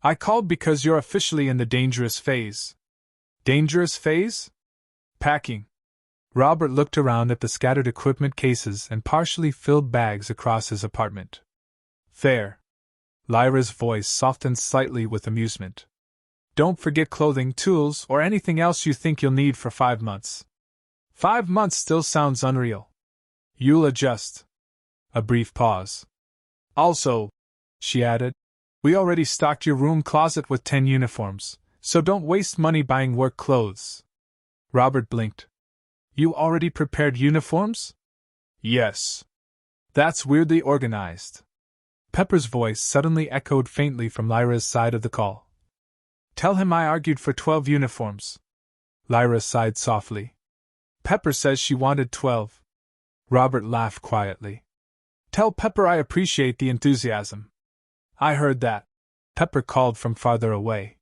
I called because you're officially in the dangerous phase. Dangerous phase? Packing. Robert looked around at the scattered equipment cases and partially filled bags across his apartment. Fair. Lyra's voice softened slightly with amusement. Don't forget clothing, tools, or anything else you think you'll need for 5 months. 5 months still sounds unreal. You'll adjust. A brief pause. Also, she added, we already stocked your room closet with 10 uniforms, so don't waste money buying work clothes. Robert blinked. You already prepared uniforms? Yes. That's weirdly organized. Pepper's voice suddenly echoed faintly from Lyra's side of the call. Tell him I argued for 12 uniforms. Lyra sighed softly. Pepper says she wanted 12. Robert laughed quietly. Tell Pepper I appreciate the enthusiasm. I heard that. Pepper called from farther away.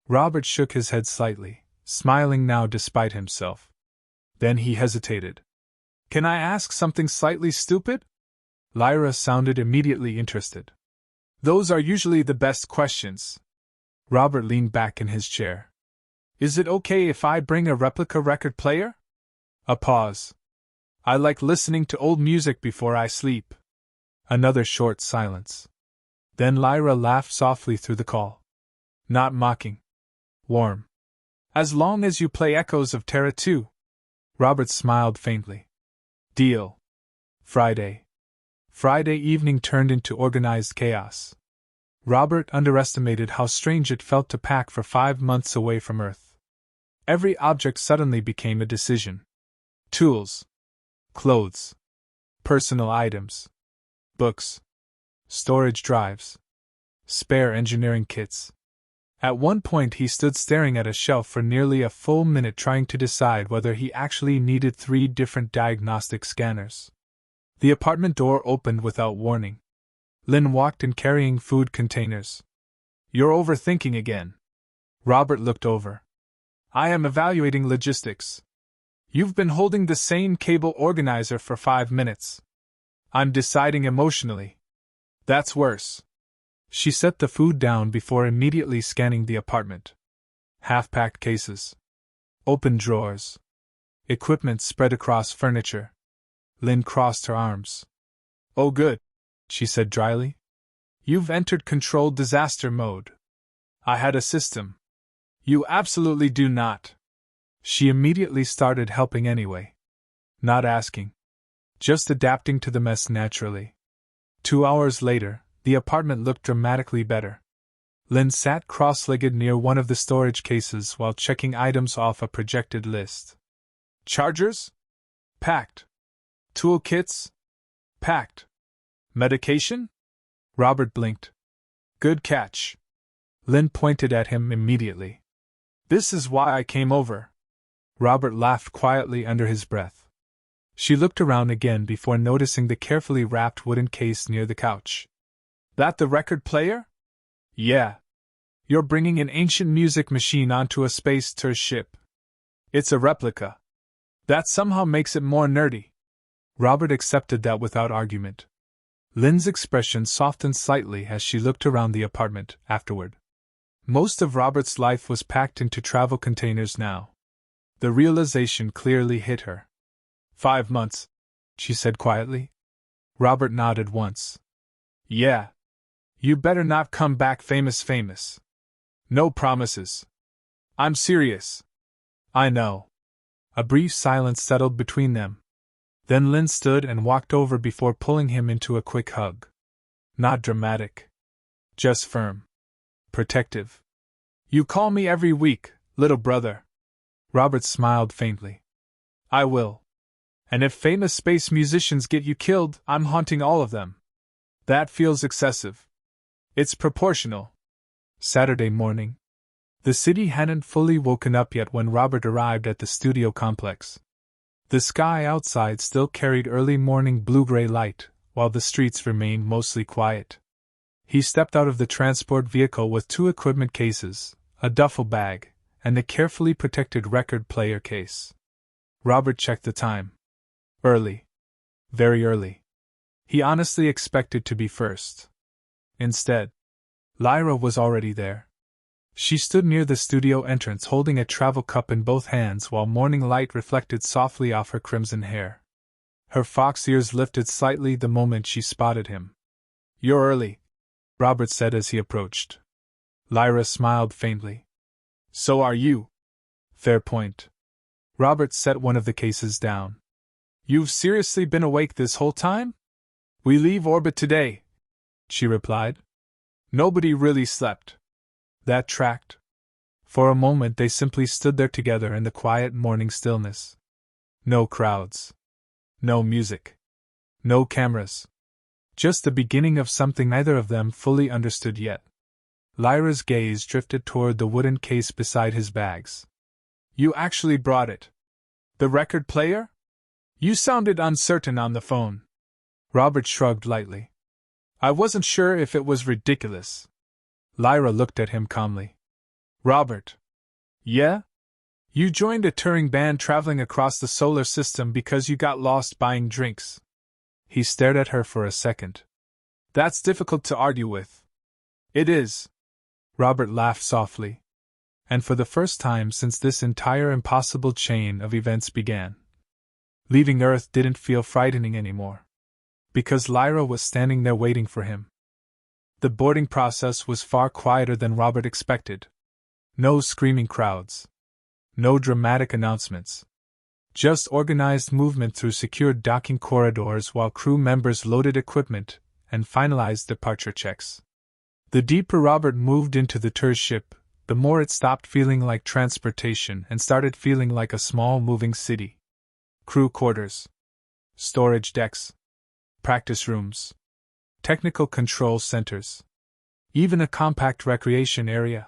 Robert shook his head slightly, smiling now despite himself. Then he hesitated. Can I ask something slightly stupid? Lyra sounded immediately interested. Those are usually the best questions. Robert leaned back in his chair. Is it okay if I bring a replica record player? A pause. I like listening to old music before I sleep. Another short silence. Then Lyra laughed softly through the call. Not mocking. Warm. As long as you play Echoes of Terra too. Robert smiled faintly. Deal. Friday. Friday evening turned into organized chaos. Robert underestimated how strange it felt to pack for 5 months away from Earth. Every object suddenly became a decision. Tools. Clothes. Personal items. Books. Storage drives. Spare engineering kits. At one point he stood staring at a shelf for nearly a full minute trying to decide whether he actually needed 3 different diagnostic scanners. The apartment door opened without warning. Lynn walked in carrying food containers. You're overthinking again. Robert looked over. I am evaluating logistics. You've been holding the same cable organizer for 5 minutes. I'm deciding emotionally. That's worse. She set the food down before immediately scanning the apartment. Half-packed cases. Open drawers. Equipment spread across furniture. Lynn crossed her arms. Oh good, she said dryly. You've entered controlled disaster mode. I had a system. You absolutely do not. She immediately started helping anyway. Not asking. Just adapting to the mess naturally. 2 hours later, the apartment looked dramatically better. Lynn sat cross-legged near one of the storage cases while checking items off a projected list. Chargers? Packed. Toolkits? Packed. Medication? Robert blinked. Good catch. Lynn pointed at him immediately. This is why I came over. Robert laughed quietly under his breath. She looked around again before noticing the carefully wrapped wooden case near the couch. That the record player? Yeah. You're bringing an ancient music machine onto a space-tour ship. It's a replica. That somehow makes it more nerdy. Robert accepted that without argument. Lynn's expression softened slightly as she looked around the apartment afterward. Most of Robert's life was packed into travel containers now. The realization clearly hit her. 5 months, she said quietly. Robert nodded once. Yeah. You better not come back famous. No promises. I'm serious. I know. A brief silence settled between them. Then Lynn stood and walked over before pulling him into a quick hug. Not dramatic. Just firm. Protective. You call me every week, little brother. Robert smiled faintly. I will. And if famous space musicians get you killed, I'm haunting all of them. That feels excessive. It's proportional. Saturday morning. The city hadn't fully woken up yet when Robert arrived at the studio complex. The sky outside still carried early morning blue-gray light, while the streets remained mostly quiet. He stepped out of the transport vehicle with 2 equipment cases, a duffel bag, and a carefully protected record player case. Robert checked the time. Early. Very early. He honestly expected to be first. Instead, Lyra was already there. She stood near the studio entrance holding a travel cup in both hands while morning light reflected softly off her crimson hair. Her fox ears lifted slightly the moment she spotted him. You're early, Robert said as he approached. Lyra smiled faintly. So are you. Fair point. Robert set one of the cases down. You've seriously been awake this whole time? We leave orbit today, she replied. Nobody really slept. That tracked. For a moment they simply stood there together in the quiet morning stillness. No crowds. No music. No cameras. Just the beginning of something neither of them fully understood yet. Lyra's gaze drifted toward the wooden case beside his bags. You actually brought it. The record player? You sounded uncertain on the phone. Robert shrugged lightly. I wasn't sure if it was ridiculous. Lyra looked at him calmly. Robert. Yeah? You joined a touring band traveling across the solar system because you got lost buying drinks. He stared at her for a second. That's difficult to argue with. It is. Robert laughed softly. And for the first time since this entire impossible chain of events began, leaving Earth didn't feel frightening anymore. Because Lyra was standing there waiting for him. The boarding process was far quieter than Robert expected. No screaming crowds. No dramatic announcements. Just organized movement through secured docking corridors while crew members loaded equipment and finalized departure checks. The deeper Robert moved into the tour ship, the more it stopped feeling like transportation and started feeling like a small moving city. Crew quarters. Storage decks. Practice rooms. Technical control centers. Even a compact recreation area.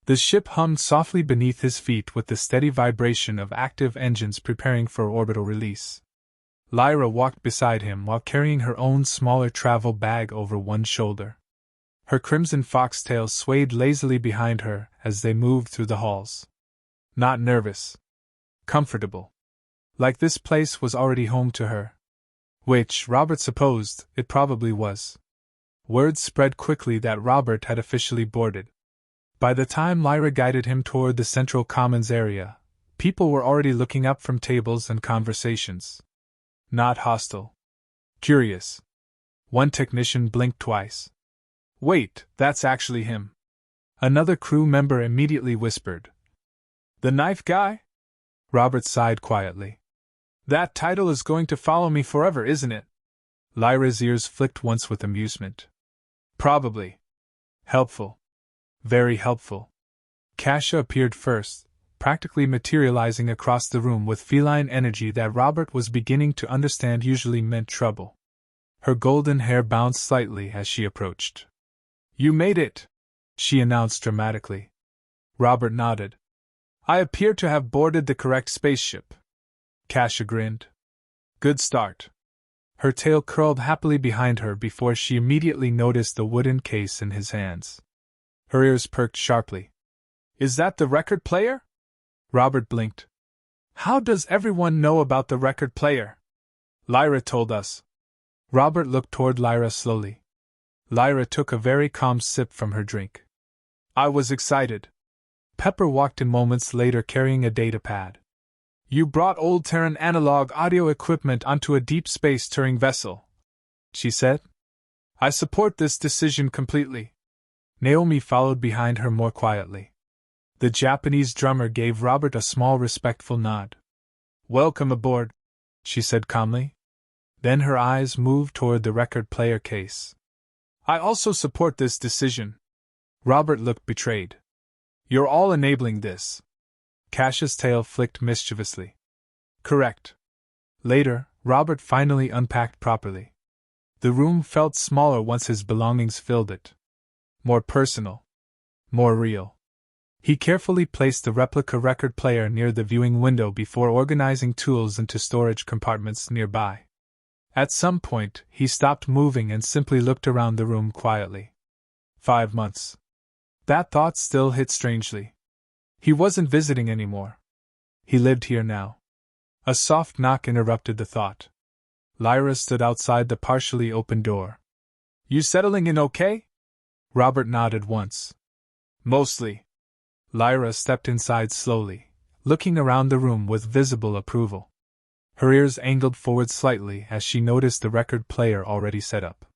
The ship hummed softly beneath his feet with the steady vibration of active engines preparing for orbital release. Lyra walked beside him while carrying her own smaller travel bag over one shoulder. Her crimson foxtail swayed lazily behind her as they moved through the halls. Not nervous. Comfortable. Like this place was already home to her. Which, Robert supposed, it probably was. Word spread quickly that Robert had officially boarded. By the time Lyra guided him toward the central commons area, people were already looking up from tables and conversations. Not hostile. Curious. One technician blinked twice. Wait, that's actually him. Another crew member immediately whispered. The knife guy? Robert sighed quietly. That title is going to follow me forever, isn't it? Lyra's ears flicked once with amusement. Probably. Helpful. Very helpful. Kasia appeared first, practically materializing across the room with feline energy that Robert was beginning to understand usually meant trouble. Her golden hair bounced slightly as she approached. You made it, she announced dramatically. Robert nodded. I appear to have boarded the correct spaceship. Kasia grinned. Good start. Her tail curled happily behind her before she immediately noticed the wooden case in his hands. Her ears perked sharply. Is that the record player? Robert blinked. How does everyone know about the record player? Lyra told us. Robert looked toward Lyra slowly. Lyra took a very calm sip from her drink. I was excited. Pepper walked in moments later carrying a data pad. You brought old Terran analog audio equipment onto a deep space touring vessel, she said. I support this decision completely. Naomi followed behind her more quietly. The Japanese drummer gave Robert a small respectful nod. Welcome aboard, she said calmly. Then her eyes moved toward the record player case. I also support this decision. Robert looked betrayed. You're all enabling this. Kasia's tail flicked mischievously. Correct. Later, Robert finally unpacked properly. The room felt smaller once his belongings filled it. More personal. More real. He carefully placed the replica record player near the viewing window before organizing tools into storage compartments nearby. At some point, he stopped moving and simply looked around the room quietly. 5 months. That thought still hit strangely. He wasn't visiting anymore. He lived here now. A soft knock interrupted the thought. Lyra stood outside the partially open door. You settling in okay? Robert nodded once. Mostly. Lyra stepped inside slowly, looking around the room with visible approval. Her ears angled forward slightly as she noticed the record player already set up.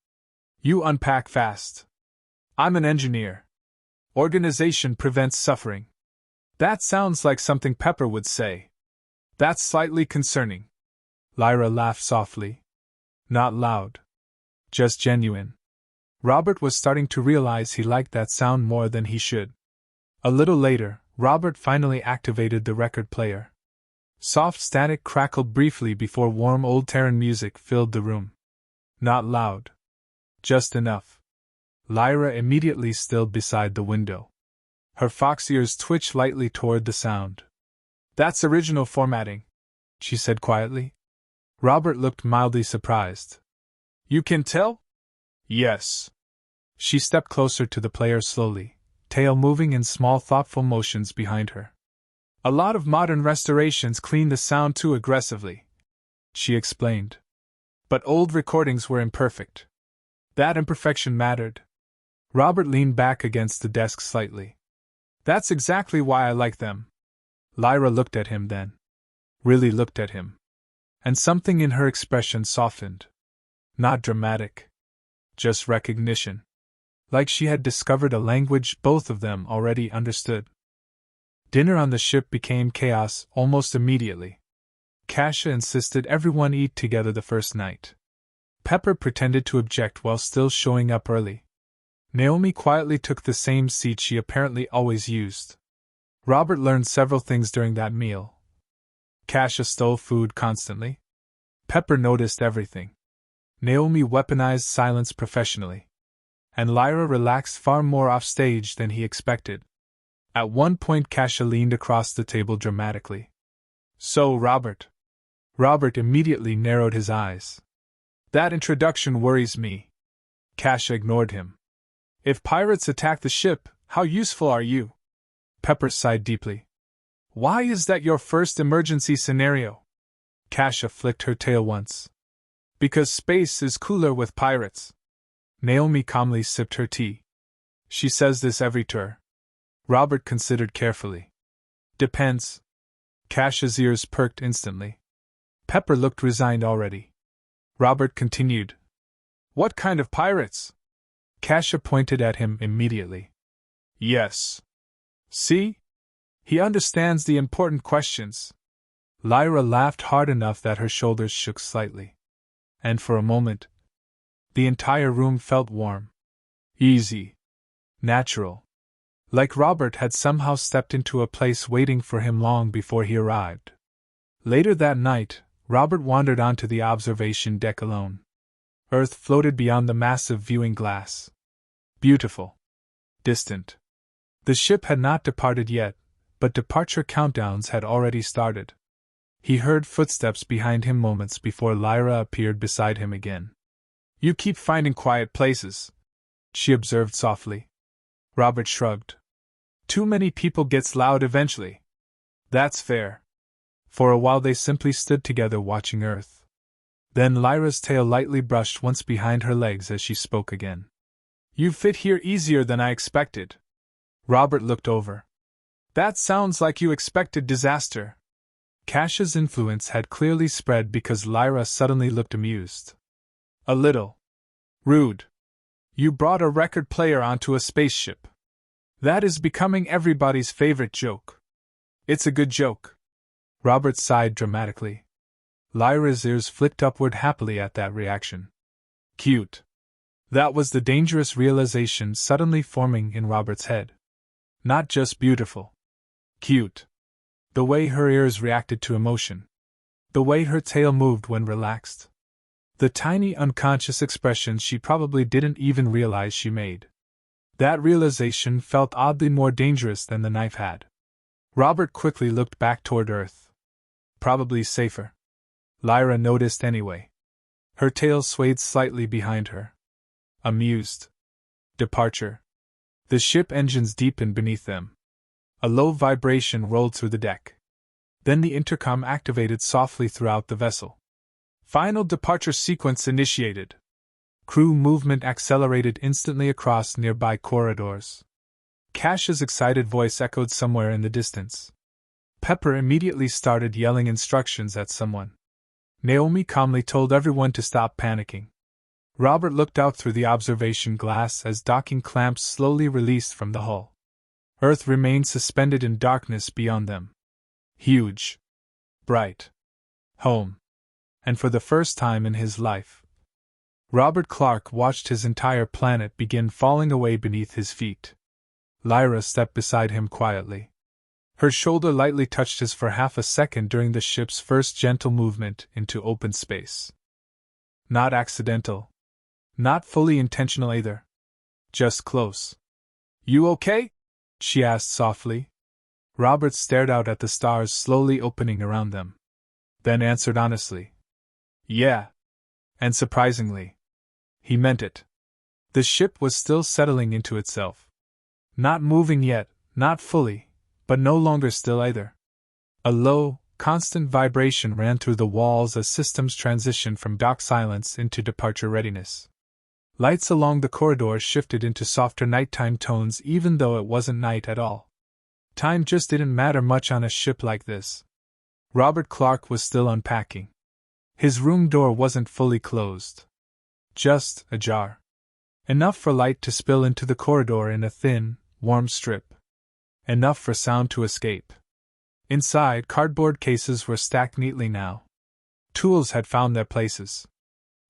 You unpack fast. I'm an engineer. Organization prevents suffering. That sounds like something Pepper would say. That's slightly concerning. Lyra laughed softly. Not loud. Just genuine. Robert was starting to realize he liked that sound more than he should. A little later, Robert finally activated the record player. Soft static crackled briefly before warm old Terran music filled the room. Not loud. Just enough. Lyra immediately stilled beside the window. Her fox ears twitched lightly toward the sound. That's original formatting, she said quietly. Robert looked mildly surprised. You can tell? Yes. She stepped closer to the player slowly, tail moving in small thoughtful motions behind her. A lot of modern restorations clean the sound too aggressively, she explained. But old recordings were imperfect. That imperfection mattered. Robert leaned back against the desk slightly. That's exactly why I like them. Lyra looked at him then. Really looked at him. And something in her expression softened. Not dramatic. Just recognition. Like she had discovered a language both of them already understood. Dinner on the ship became chaos almost immediately. Kasia insisted everyone eat together the first night. Pepper pretended to object while still showing up early. Naomi quietly took the same seat she apparently always used. Robert learned several things during that meal. Kasia stole food constantly. Pepper noticed everything. Naomi weaponized silence professionally. And Lyra relaxed far more offstage than he expected. At one point Kasia leaned across the table dramatically. So, Robert. Robert immediately narrowed his eyes. That introduction worries me. Kasia ignored him. If pirates attack the ship, how useful are you? Pepper sighed deeply. Why is that your first emergency scenario? Kasia flicked her tail once. Because space is cooler with pirates. Naomi calmly sipped her tea. She says this every tour. Robert considered carefully. Depends. Kasia's ears perked instantly. Pepper looked resigned already. Robert continued. What kind of pirates? Kasha pointed at him immediately. Yes. See? He understands the important questions. Lyra laughed hard enough that her shoulders shook slightly. And for a moment, the entire room felt warm. Easy. Natural. Like Robert had somehow stepped into a place waiting for him long before he arrived. Later that night, Robert wandered onto the observation deck alone. Earth floated beyond the massive viewing glass. Beautiful. Distant. The ship had not departed yet, but departure countdowns had already started. He heard footsteps behind him moments before Lyra appeared beside him again. You keep finding quiet places, she observed softly. Robert shrugged. Too many people gets loud eventually. That's fair. For a while they simply stood together watching Earth. Then Lyra's tail lightly brushed once behind her legs as she spoke again. You fit here easier than I expected. Robert looked over. That sounds like you expected disaster. Kasha's influence had clearly spread because Lyra suddenly looked amused. A little. Rude. You brought a record player onto a spaceship. That is becoming everybody's favorite joke. It's a good joke. Robert sighed dramatically. Lyra's ears flicked upward happily at that reaction. Cute. That was the dangerous realization suddenly forming in Robert's head. Not just beautiful. Cute. The way her ears reacted to emotion. The way her tail moved when relaxed. The tiny unconscious expressions she probably didn't even realize she made. That realization felt oddly more dangerous than the knife had. Robert quickly looked back toward Earth. Probably safer. Lyra noticed anyway. Her tail swayed slightly behind her. Amused. Departure. The ship engines deepened beneath them. A low vibration rolled through the deck. Then the intercom activated softly throughout the vessel. Final departure sequence initiated. Crew movement accelerated instantly across nearby corridors. Kasha's excited voice echoed somewhere in the distance. Pepper immediately started yelling instructions at someone. Naomi calmly told everyone to stop panicking. Robert looked out through the observation glass as docking clamps slowly released from the hull. Earth remained suspended in darkness beyond them. Huge. Bright. Home. And for the first time in his life, Robert Clark watched his entire planet begin falling away beneath his feet. Lyra stepped beside him quietly. Her shoulder lightly touched his for half a second during the ship's first gentle movement into open space. Not accidental. Not fully intentional either. Just close. You okay? She asked softly. Robert stared out at the stars slowly opening around them. Then answered honestly. Yeah. And surprisingly. He meant it. The ship was still settling into itself. Not moving yet, not fully, but no longer still either. A low, constant vibration ran through the walls as systems transitioned from dock silence into departure readiness. Lights along the corridors shifted into softer nighttime tones even though it wasn't night at all. Time just didn't matter much on a ship like this. Robert Clark was still unpacking. His room door wasn't fully closed. Just ajar. Enough for light to spill into the corridor in a thin, warm strip. Enough for sound to escape. Inside, cardboard cases were stacked neatly now. Tools had found their places.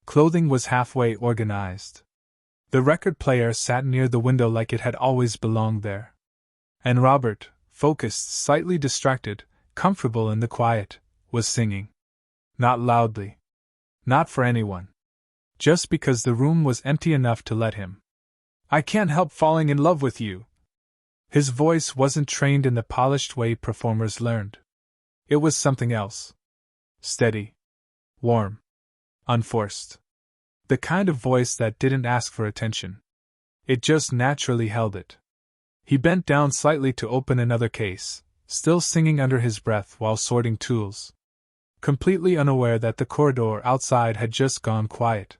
Clothing was halfway organized. The record player sat near the window like it had always belonged there. And Robert, focused, slightly distracted, comfortable in the quiet, was singing. Not loudly. Not for anyone. Just because the room was empty enough to let him. I can't help falling in love with you. His voice wasn't trained in the polished way performers learned. It was something else. Steady. Warm. Unforced. The kind of voice that didn't ask for attention. It just naturally held it. He bent down slightly to open another case, still singing under his breath while sorting tools. Completely unaware that the corridor outside had just gone quiet.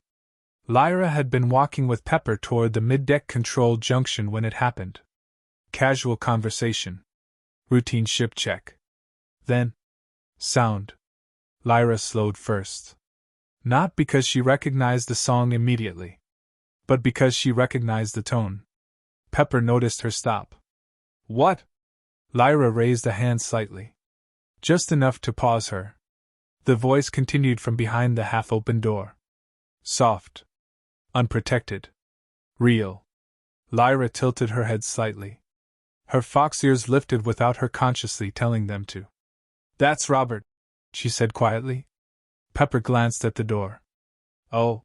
Lyra had been walking with Pepper toward the mid-deck control junction when it happened. Casual conversation. Routine ship check. Then, sound. Lyra slowed first. Not because she recognized the song immediately. but because she recognized the tone. Pepper noticed her stop. What? Lyra raised a hand slightly. Just enough to pause her. The voice continued from behind the half-open door. Soft. Unprotected. Real. Lyra tilted her head slightly. Her fox ears lifted without her consciously telling them to. That's Robert, she said quietly. Pepper glanced at the door. Oh.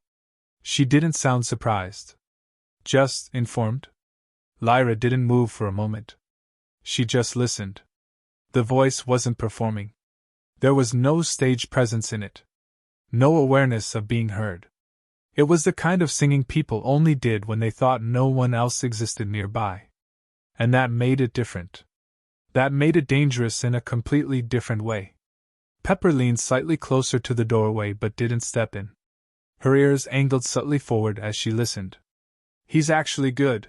She didn't sound surprised. Just informed. Lyra didn't move for a moment. She just listened. The voice wasn't performing. There was no stage presence in it. No awareness of being heard. It was the kind of singing people only did when they thought no one else existed nearby. And that made it different. That made it dangerous in a completely different way. Pepper leaned slightly closer to the doorway but didn't step in. Her ears angled subtly forward as she listened. He's actually good,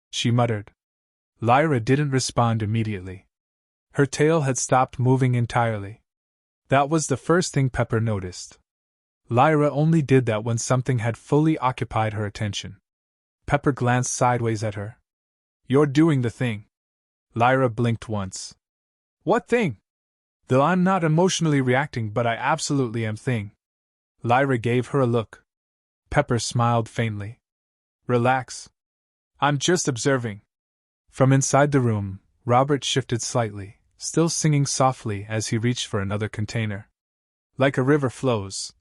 she muttered. Lyra didn't respond immediately. Her tail had stopped moving entirely. That was the first thing Pepper noticed. Lyra only did that when something had fully occupied her attention. Pepper glanced sideways at her. You're doing the thing. Lyra blinked once. What thing? Though I'm not emotionally reacting, but I absolutely am thing. Lyra gave her a look. Pepper smiled faintly. Relax. I'm just observing. From inside the room, Robert shifted slightly, still singing softly as he reached for another container. Like a river flows.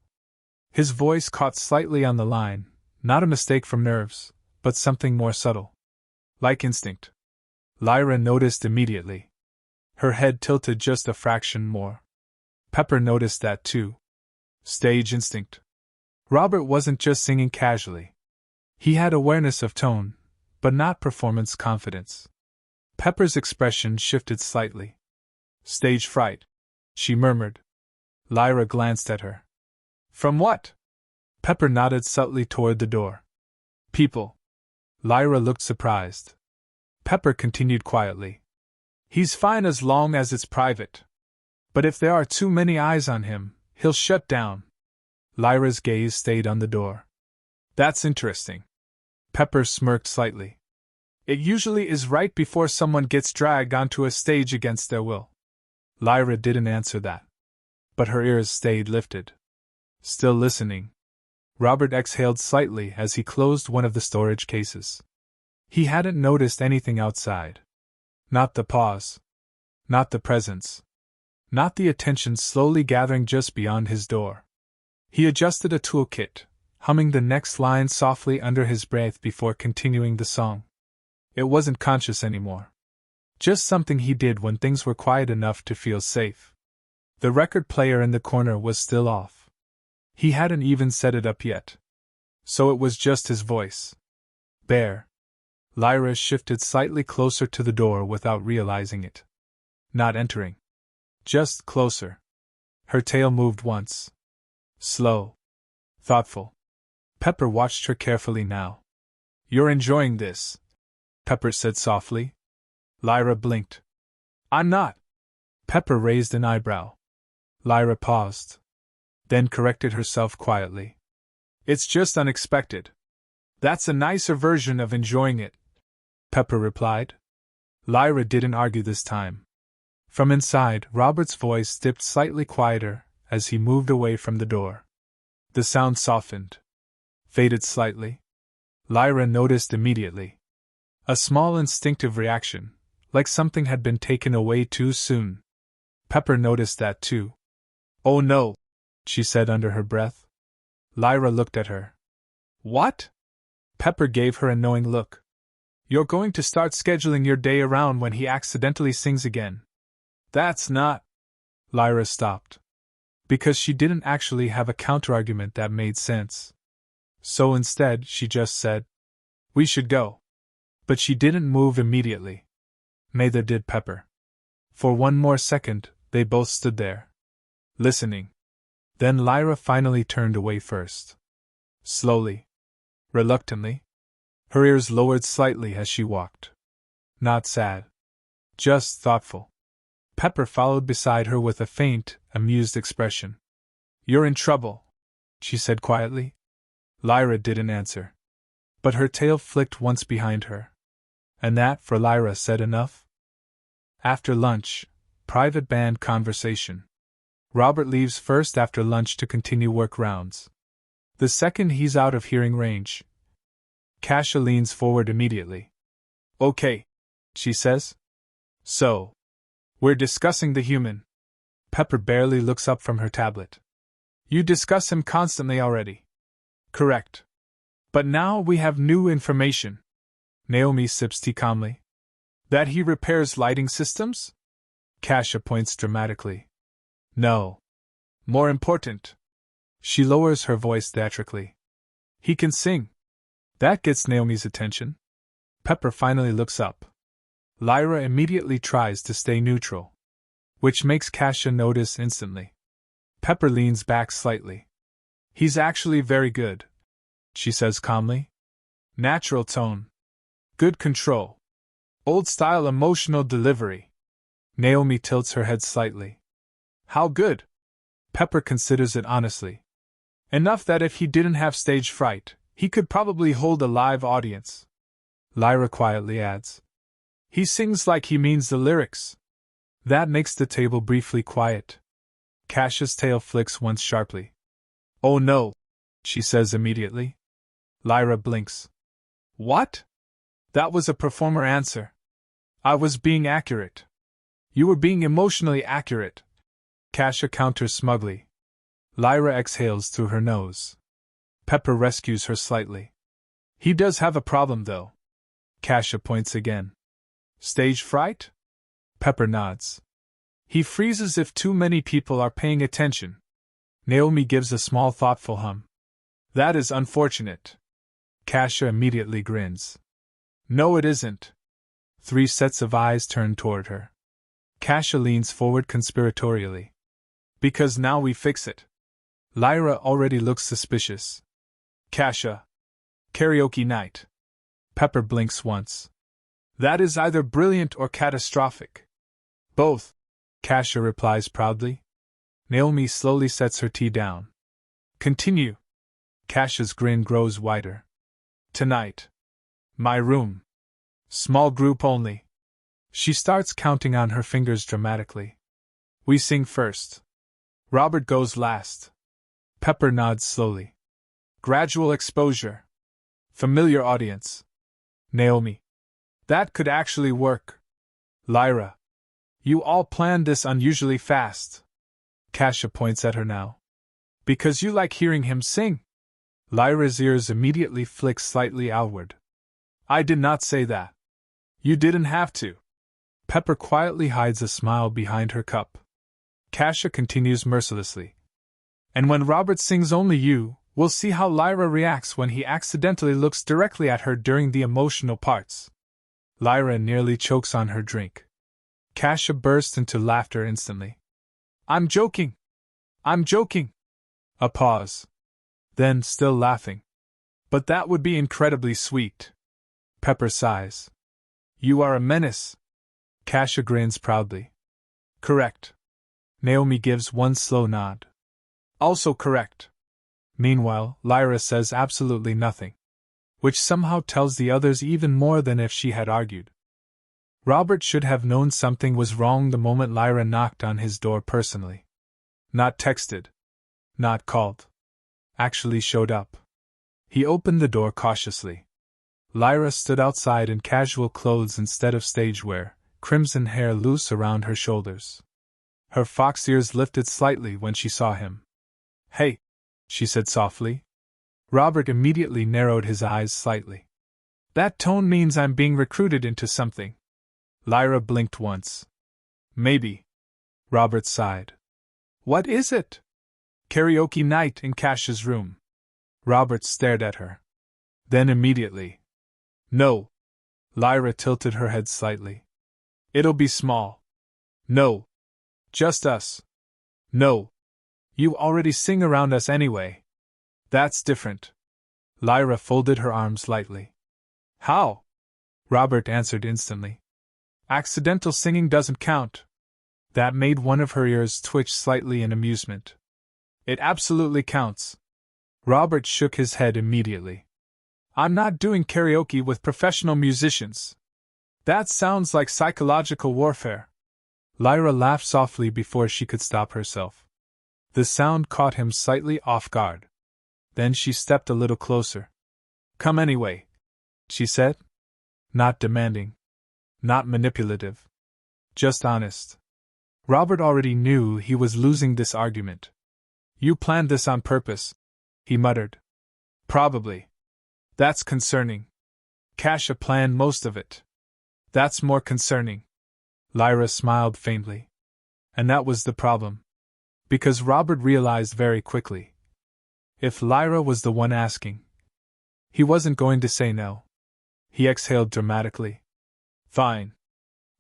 His voice caught slightly on the line, not a mistake from nerves, but something more subtle. Like instinct. Lyra noticed immediately. Her head tilted just a fraction more. Pepper noticed that too. Stage instinct. Robert wasn't just singing casually. He had awareness of tone, but not performance confidence. Pepper's expression shifted slightly. Stage fright, she murmured. Lyra glanced at her. From what? Pepper nodded subtly toward the door. People. Lyra looked surprised. Pepper continued quietly. He's fine as long as it's private. But if there are too many eyes on him, he'll shut down. Lyra's gaze stayed on the door. That's interesting. Pepper smirked slightly. It usually is right before someone gets dragged onto a stage against their will. Lyra didn't answer that. But her ears stayed lifted. Still listening. Robert exhaled slightly as he closed one of the storage cases. He hadn't noticed anything outside. Not the pause. Not the presence. Not the attention slowly gathering just beyond his door. He adjusted a toolkit, humming the next line softly under his breath before continuing the song. It wasn't conscious anymore. Just something he did when things were quiet enough to feel safe. The record player in the corner was still off. He hadn't even set it up yet. So it was just his voice. Bare. Lyra shifted slightly closer to the door without realizing it. Not entering. Just closer. Her tail moved once. Slow. Thoughtful. Pepper watched her carefully now. You're enjoying this, Pepper said softly. Lyra blinked. I'm not. Pepper raised an eyebrow. Lyra paused. Then corrected herself quietly. It's just unexpected. That's a nicer version of enjoying it, Pepper replied. Lyra didn't argue this time. From inside, Robert's voice dipped slightly quieter as he moved away from the door. The sound softened. Faded slightly. Lyra noticed immediately. A small instinctive reaction, like something had been taken away too soon. Pepper noticed that too. Oh no, she said under her breath. Lyra looked at her. What? Pepper gave her a knowing look. You're going to start scheduling your day around when he accidentally sings again. That's not. Lyra stopped. Because she didn't actually have a counterargument that made sense. So instead, she just said, We should go. But she didn't move immediately. Neither did Pepper. For one more second, they both stood there. Listening. Then Lyra finally turned away first. Slowly. Reluctantly. Her ears lowered slightly as she walked. Not sad. Just thoughtful. Pepper followed beside her with a faint, amused expression. You're in trouble, she said quietly. Lyra didn't answer. But her tail flicked once behind her. And that, for Lyra, said enough. After lunch, private band conversation. Robert leaves first after lunch to continue work rounds. The second he's out of hearing range, Kasia leans forward immediately. Okay, she says. So, we're discussing the human. Pepper barely looks up from her tablet. You discuss him constantly already. Correct. But now we have new information. Naomi sips tea calmly. That he repairs lighting systems? Kasia points dramatically. No. More important. She lowers her voice theatrically. He can sing. That gets Naomi's attention. Pepper finally looks up. Lyra immediately tries to stay neutral, which makes Kasia notice instantly. Pepper leans back slightly. He's actually very good, she says calmly. Natural tone. Good control. Old-style emotional delivery. Naomi tilts her head slightly. How good? Pepper considers it honestly. Enough that if he didn't have stage fright, he could probably hold a live audience. Lyra quietly adds. He sings like he means the lyrics. That makes the table briefly quiet. Kasia's tail flicks once sharply. Oh no, she says immediately. Lyra blinks. What? That was a performer answer. I was being accurate. You were being emotionally accurate. Kasia counters smugly. Lyra exhales through her nose. Pepper rescues her slightly. He does have a problem, though. Kasia points again. Stage fright? Pepper nods. He freezes if too many people are paying attention. Naomi gives a small thoughtful hum. That is unfortunate. Kasia immediately grins. No, it isn't. 3 sets of eyes turn toward her. Kasia leans forward conspiratorially. Because now we fix it. Lyra already looks suspicious. Kasia. Karaoke night. Pepper blinks once. That is either brilliant or catastrophic. Both, Kasia replies proudly. Naomi slowly sets her tea down. Continue. Kasia's grin grows wider. Tonight. My room. Small group only. She starts counting on her fingers dramatically. We sing first. Robert goes last. Pepper nods slowly. Gradual exposure. Familiar audience. Naomi. That could actually work. Lyra. You all planned this unusually fast. Kasia points at her now. Because you like hearing him sing. Lyra's ears immediately flick slightly outward. I did not say that. You didn't have to. Pepper quietly hides a smile behind her cup. Kasia continues mercilessly. And when Robert sings only you, we'll see how Lyra reacts when he accidentally looks directly at her during the emotional parts. Lyra nearly chokes on her drink. Kasia bursts into laughter instantly. I'm joking! I'm joking! A pause. Then, still laughing. But that would be incredibly sweet. Pepper sighs. You are a menace. Kasia grins proudly. Correct. Naomi gives one slow nod. Also correct. Meanwhile, Lyra says absolutely nothing, which somehow tells the others even more than if she had argued. Robert should have known something was wrong the moment Lyra knocked on his door personally. Not texted. Not called. Actually showed up. He opened the door cautiously. Lyra stood outside in casual clothes instead of stage wear, crimson hair loose around her shoulders. Her fox ears lifted slightly when she saw him. Hey, she said softly. Robert immediately narrowed his eyes slightly. That tone means I'm being recruited into something. Lyra blinked once. Maybe. Robert sighed. What is it? Karaoke night in Kasia's room. Robert stared at her. Then immediately. No. Lyra tilted her head slightly. It'll be small. No. Just us. No. You already sing around us anyway. That's different. Lyra folded her arms lightly. How? Robert answered instantly. Accidental singing doesn't count. That made one of her ears twitch slightly in amusement. It absolutely counts. Robert shook his head immediately. I'm not doing karaoke with professional musicians. That sounds like psychological warfare. Lyra laughed softly before she could stop herself. The sound caught him slightly off guard. Then she stepped a little closer. Come anyway, she said. Not demanding. Not manipulative. Just honest. Robert already knew he was losing this argument. You planned this on purpose, he muttered. Probably. That's concerning. Kasha planned most of it. That's more concerning. Lyra smiled faintly. And that was the problem. Because Robert realized very quickly. If Lyra was the one asking, he wasn't going to say no. He exhaled dramatically. Fine.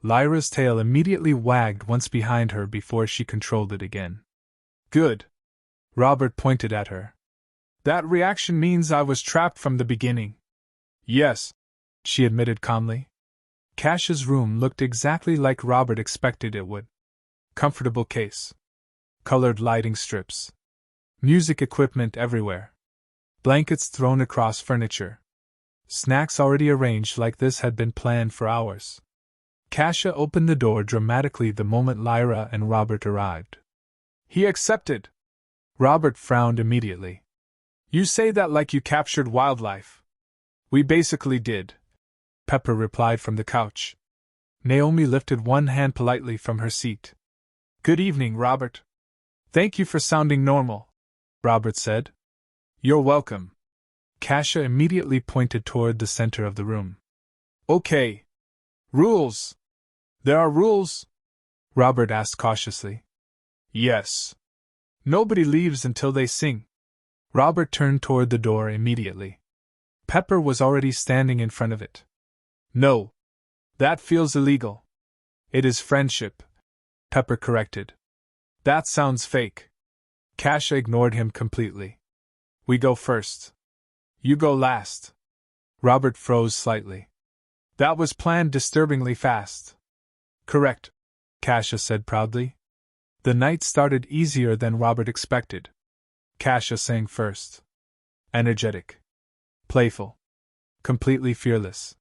Lyra's tail immediately wagged once behind her before she controlled it again. Good. Robert pointed at her. That reaction means I was trapped from the beginning. Yes, she admitted calmly. Kasha's room looked exactly like Robert expected it would. Comfortable case. Colored lighting strips. Music equipment everywhere. Blankets thrown across furniture. Snacks already arranged like this had been planned for hours. Kasha opened the door dramatically the moment Lyra and Robert arrived. He accepted. Robert frowned immediately. You say that like you captured wildlife. We basically did, Pepper replied from the couch. Naomi lifted one hand politely from her seat. Good evening, Robert. Thank you for sounding normal, Robert said. You're welcome. Kasha immediately pointed toward the center of the room. Okay. Rules. There are rules? Robert asked cautiously. Yes. Nobody leaves until they sing. Robert turned toward the door immediately. Pepper was already standing in front of it. No. That feels illegal. It is friendship, Pepper corrected. That sounds fake. Kasha ignored him completely. We go first. You go last. Robert froze slightly. That was planned disturbingly fast. Correct, Kasha said proudly. The night started easier than Robert expected. Kasha sang first. Energetic. Playful. Completely fearless.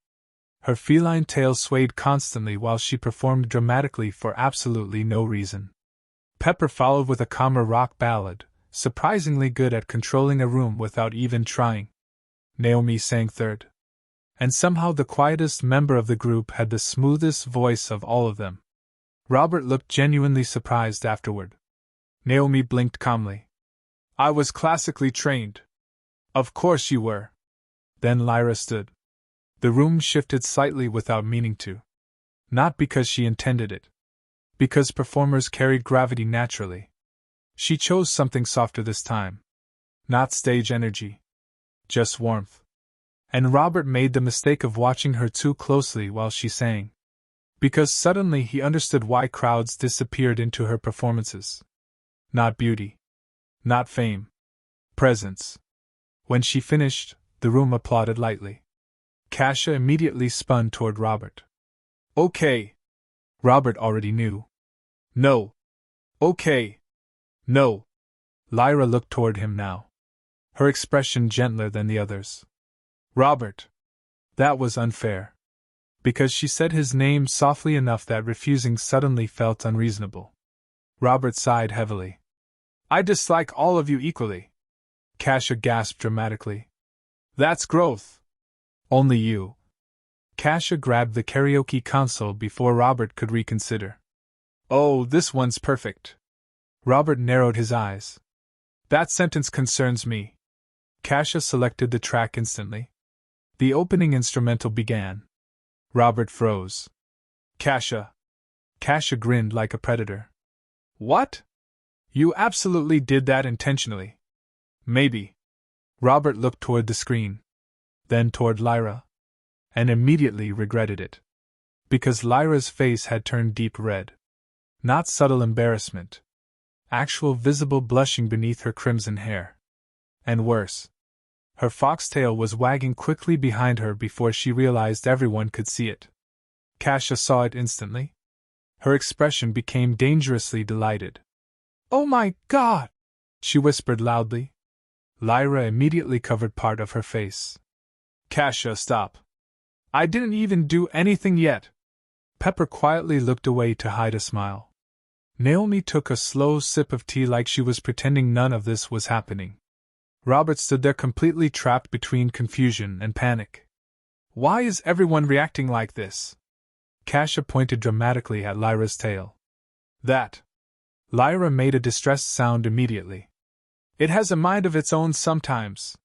Her feline tail swayed constantly while she performed dramatically for absolutely no reason. Pepper followed with a calmer rock ballad, surprisingly good at controlling a room without even trying. Naomi sang third. And somehow the quietest member of the group had the smoothest voice of all of them. Robert looked genuinely surprised afterward. Naomi blinked calmly. I was classically trained. Of course you were. Then Lyra stood. The room shifted slightly without meaning to. Not because she intended it. Because performers carried gravity naturally. She chose something softer this time. Not stage energy. Just warmth. And Robert made the mistake of watching her too closely while she sang. Because suddenly he understood why crowds disappeared into her performances. Not beauty. Not fame. Presence. When she finished, the room applauded lightly. Kasha immediately spun toward Robert. Okay. Robert already knew. No. Okay. No. Lyra looked toward him now. Her expression gentler than the others. Robert. That was unfair. Because she said his name softly enough that refusing suddenly felt unreasonable. Robert sighed heavily. I dislike all of you equally. Kasha gasped dramatically. That's growth. Only you. Kasha grabbed the karaoke console before Robert could reconsider. Oh, this one's perfect. Robert narrowed his eyes. That sentence concerns me. Kasha selected the track instantly. The opening instrumental began. Robert froze. Kasha. Kasha grinned like a predator. What? You absolutely did that intentionally. Maybe. Robert looked toward the screen. Then toward Lyra. And immediately regretted it. Because Lyra's face had turned deep red. Not subtle embarrassment. Actual visible blushing beneath her crimson hair. And worse. Her foxtail was wagging quickly behind her before she realized everyone could see it. Kasha saw it instantly. Her expression became dangerously delighted. Oh my God! She whispered loudly. Lyra immediately covered part of her face. Kasia, stop. I didn't even do anything yet. Pepper quietly looked away to hide a smile. Naomi took a slow sip of tea like she was pretending none of this was happening. Robert stood there completely trapped between confusion and panic. Why is everyone reacting like this? Kasia pointed dramatically at Lyra's tail. That. Lyra made a distressed sound immediately. It has a mind of its own sometimes.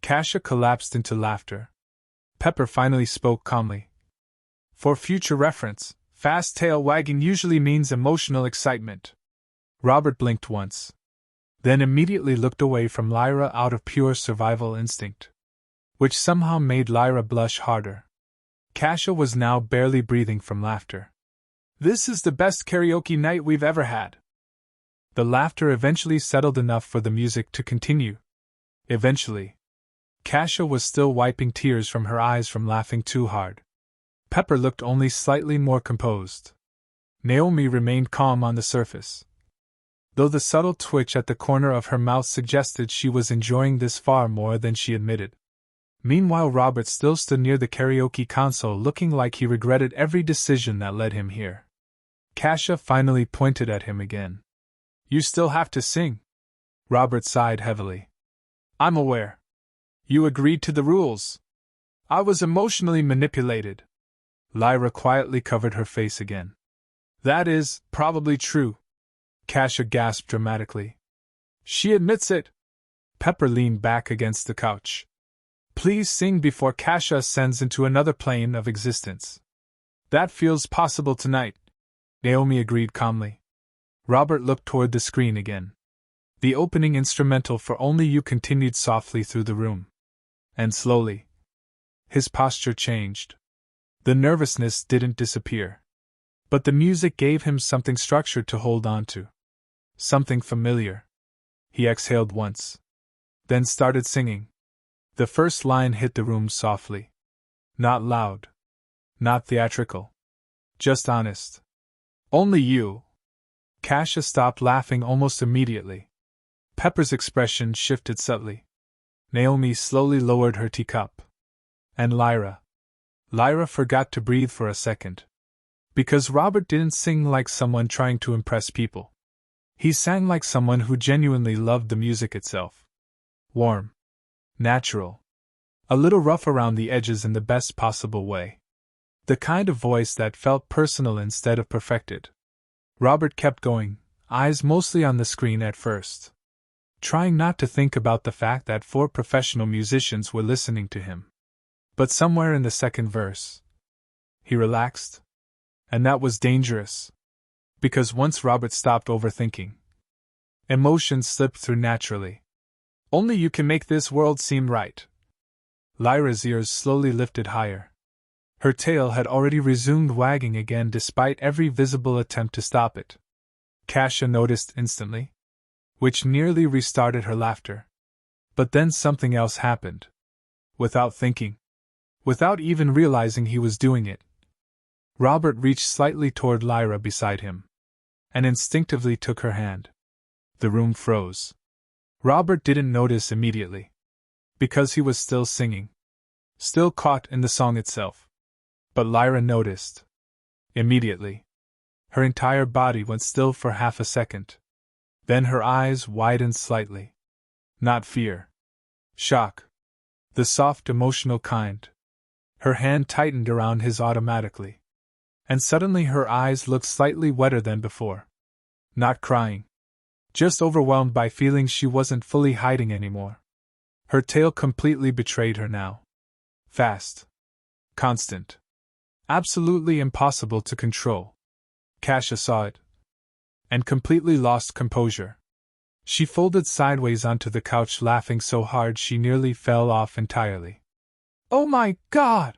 Kasia collapsed into laughter. Pepper finally spoke calmly. For future reference, fast tail wagging usually means emotional excitement. Robert blinked once, then immediately looked away from Lyra out of pure survival instinct, which somehow made Lyra blush harder. Kasia was now barely breathing from laughter. This is the best karaoke night we've ever had. The laughter eventually settled enough for the music to continue. Eventually. Kasia was still wiping tears from her eyes from laughing too hard. Pepper looked only slightly more composed. Naomi remained calm on the surface, though the subtle twitch at the corner of her mouth suggested she was enjoying this far more than she admitted. Meanwhile, Robert still stood near the karaoke console looking like he regretted every decision that led him here. Kasia finally pointed at him again. You still have to sing. Robert sighed heavily. I'm aware. You agreed to the rules. I was emotionally manipulated. Lyra quietly covered her face again. That is probably true. Kasia gasped dramatically. She admits it. Pepper leaned back against the couch. Please sing before Kasia ascends into another plane of existence. That feels possible tonight, Naomi agreed calmly. Robert looked toward the screen again. The opening instrumental for Only You continued softly through the room. And slowly, his posture changed. The nervousness didn't disappear, but the music gave him something structured to hold on to. Something familiar. He exhaled once, then started singing. The first line hit the room softly. Not loud. Not theatrical. Just honest. Only you. Kasia stopped laughing almost immediately. Pepper's expression shifted subtly. Naomi slowly lowered her teacup. And Lyra. Lyra forgot to breathe for a second. Because Robert didn't sing like someone trying to impress people. He sang like someone who genuinely loved the music itself. Warm. Natural. A little rough around the edges in the best possible way. The kind of voice that felt personal instead of perfected. Robert kept going, eyes mostly on the screen at first, trying not to think about the fact that 4 professional musicians were listening to him. But somewhere in the second verse, he relaxed. And that was dangerous. Because once Robert stopped overthinking, emotions slipped through naturally. Only you can make this world seem right. Lyra's ears slowly lifted higher. Her tail had already resumed wagging again despite every visible attempt to stop it. Kasia noticed instantly, which nearly restarted her laughter. But then something else happened. Without thinking, without even realizing he was doing it, Robert reached slightly toward Lyra beside him, and instinctively took her hand. The room froze. Robert didn't notice immediately, because he was still singing, still caught in the song itself. But Lyra noticed. Immediately. Her entire body went still for half a second. Then her eyes widened slightly. Not fear. Shock. The soft, emotional kind. Her hand tightened around his automatically. And suddenly her eyes looked slightly wetter than before. Not crying. Just overwhelmed by feelings she wasn't fully hiding anymore. Her tail completely betrayed her now. Fast. Constant. Absolutely impossible to control. Kasia saw it. And completely lost composure. She folded sideways onto the couch laughing so hard she nearly fell off entirely. Oh my God!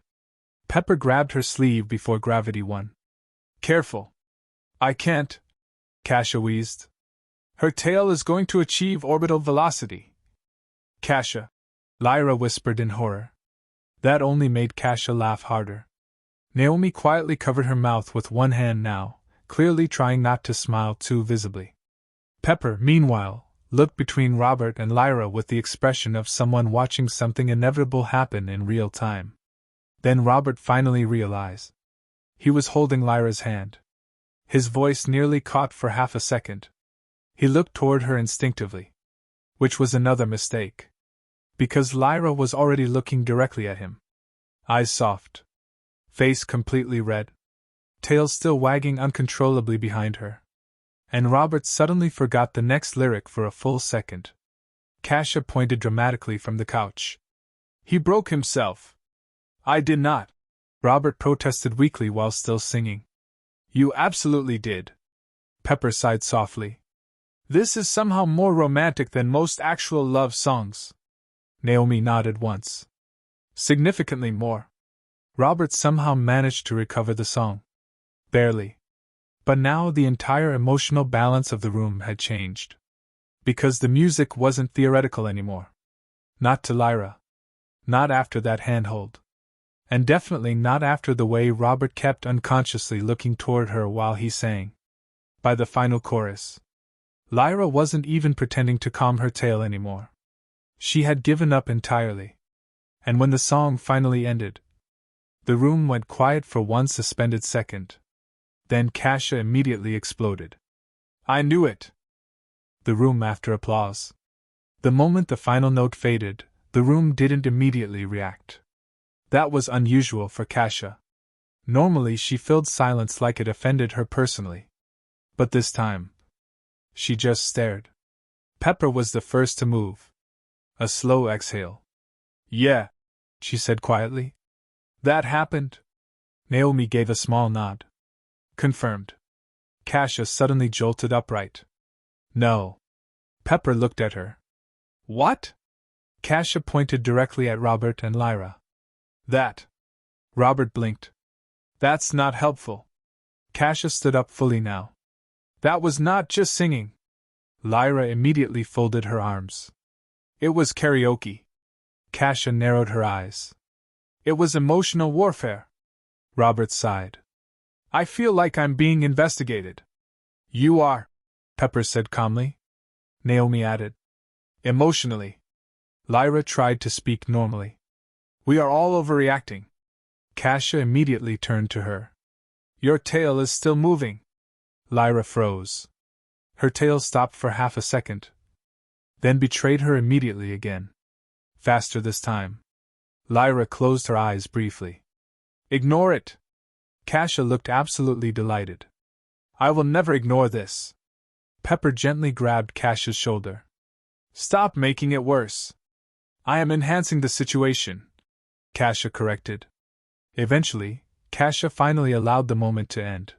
Pepper grabbed her sleeve before gravity won. Careful. I can't. Kasia wheezed. Her tail is going to achieve orbital velocity. Kasia. Lyra whispered in horror. That only made Kasia laugh harder. Naomi quietly covered her mouth with one hand now, clearly trying not to smile too visibly. Pepper, meanwhile, looked between Robert and Lyra with the expression of someone watching something inevitable happen in real time. Then Robert finally realized. He was holding Lyra's hand. His voice nearly caught for half a second. He looked toward her instinctively. Which was another mistake. Because Lyra was already looking directly at him. Eyes soft. Face completely red. Tail still wagging uncontrollably behind her. And Robert suddenly forgot the next lyric for a full second. Kasia pointed dramatically from the couch. He broke himself. I did not. Robert protested weakly while still singing. You absolutely did. Pepper sighed softly. This is somehow more romantic than most actual love songs. Naomi nodded once. Significantly more. Robert somehow managed to recover the song. Barely. But now the entire emotional balance of the room had changed. Because the music wasn't theoretical anymore. Not to Lyra. Not after that handhold. And definitely not after the way Robert kept unconsciously looking toward her while he sang. By the final chorus, Lyra wasn't even pretending to calm her tale anymore. She had given up entirely. And when the song finally ended, the room went quiet for one suspended second. Then Kasia immediately exploded. I knew it! The room after applause. The moment the final note faded, the room didn't immediately react. That was unusual for Kasia. Normally she filled silence like it offended her personally. But this time, she just stared. Pepper was the first to move. A slow exhale. Yeah, she said quietly. That happened? Naomi gave a small nod. Confirmed. Kasia suddenly jolted upright. No. Pepper looked at her. What? Kasia pointed directly at Robert and Lyra. That. Robert blinked. That's not helpful. Kasia stood up fully now. That was not just singing. Lyra immediately folded her arms. It was karaoke. Kasia narrowed her eyes. It was emotional warfare. Robert sighed. I feel like I'm being investigated. You are, Pepper said calmly. Naomi added. Emotionally. Lyra tried to speak normally. We are all overreacting. Kasia immediately turned to her. Your tail is still moving. Lyra froze. Her tail stopped for half a second. Then betrayed her immediately again. Faster this time. Lyra closed her eyes briefly. Ignore it. Kasia looked absolutely delighted. I will never ignore this. Pepper gently grabbed Kasia's shoulder. Stop making it worse. I am enhancing the situation, Kasia corrected. Eventually, Kasia finally allowed the moment to end.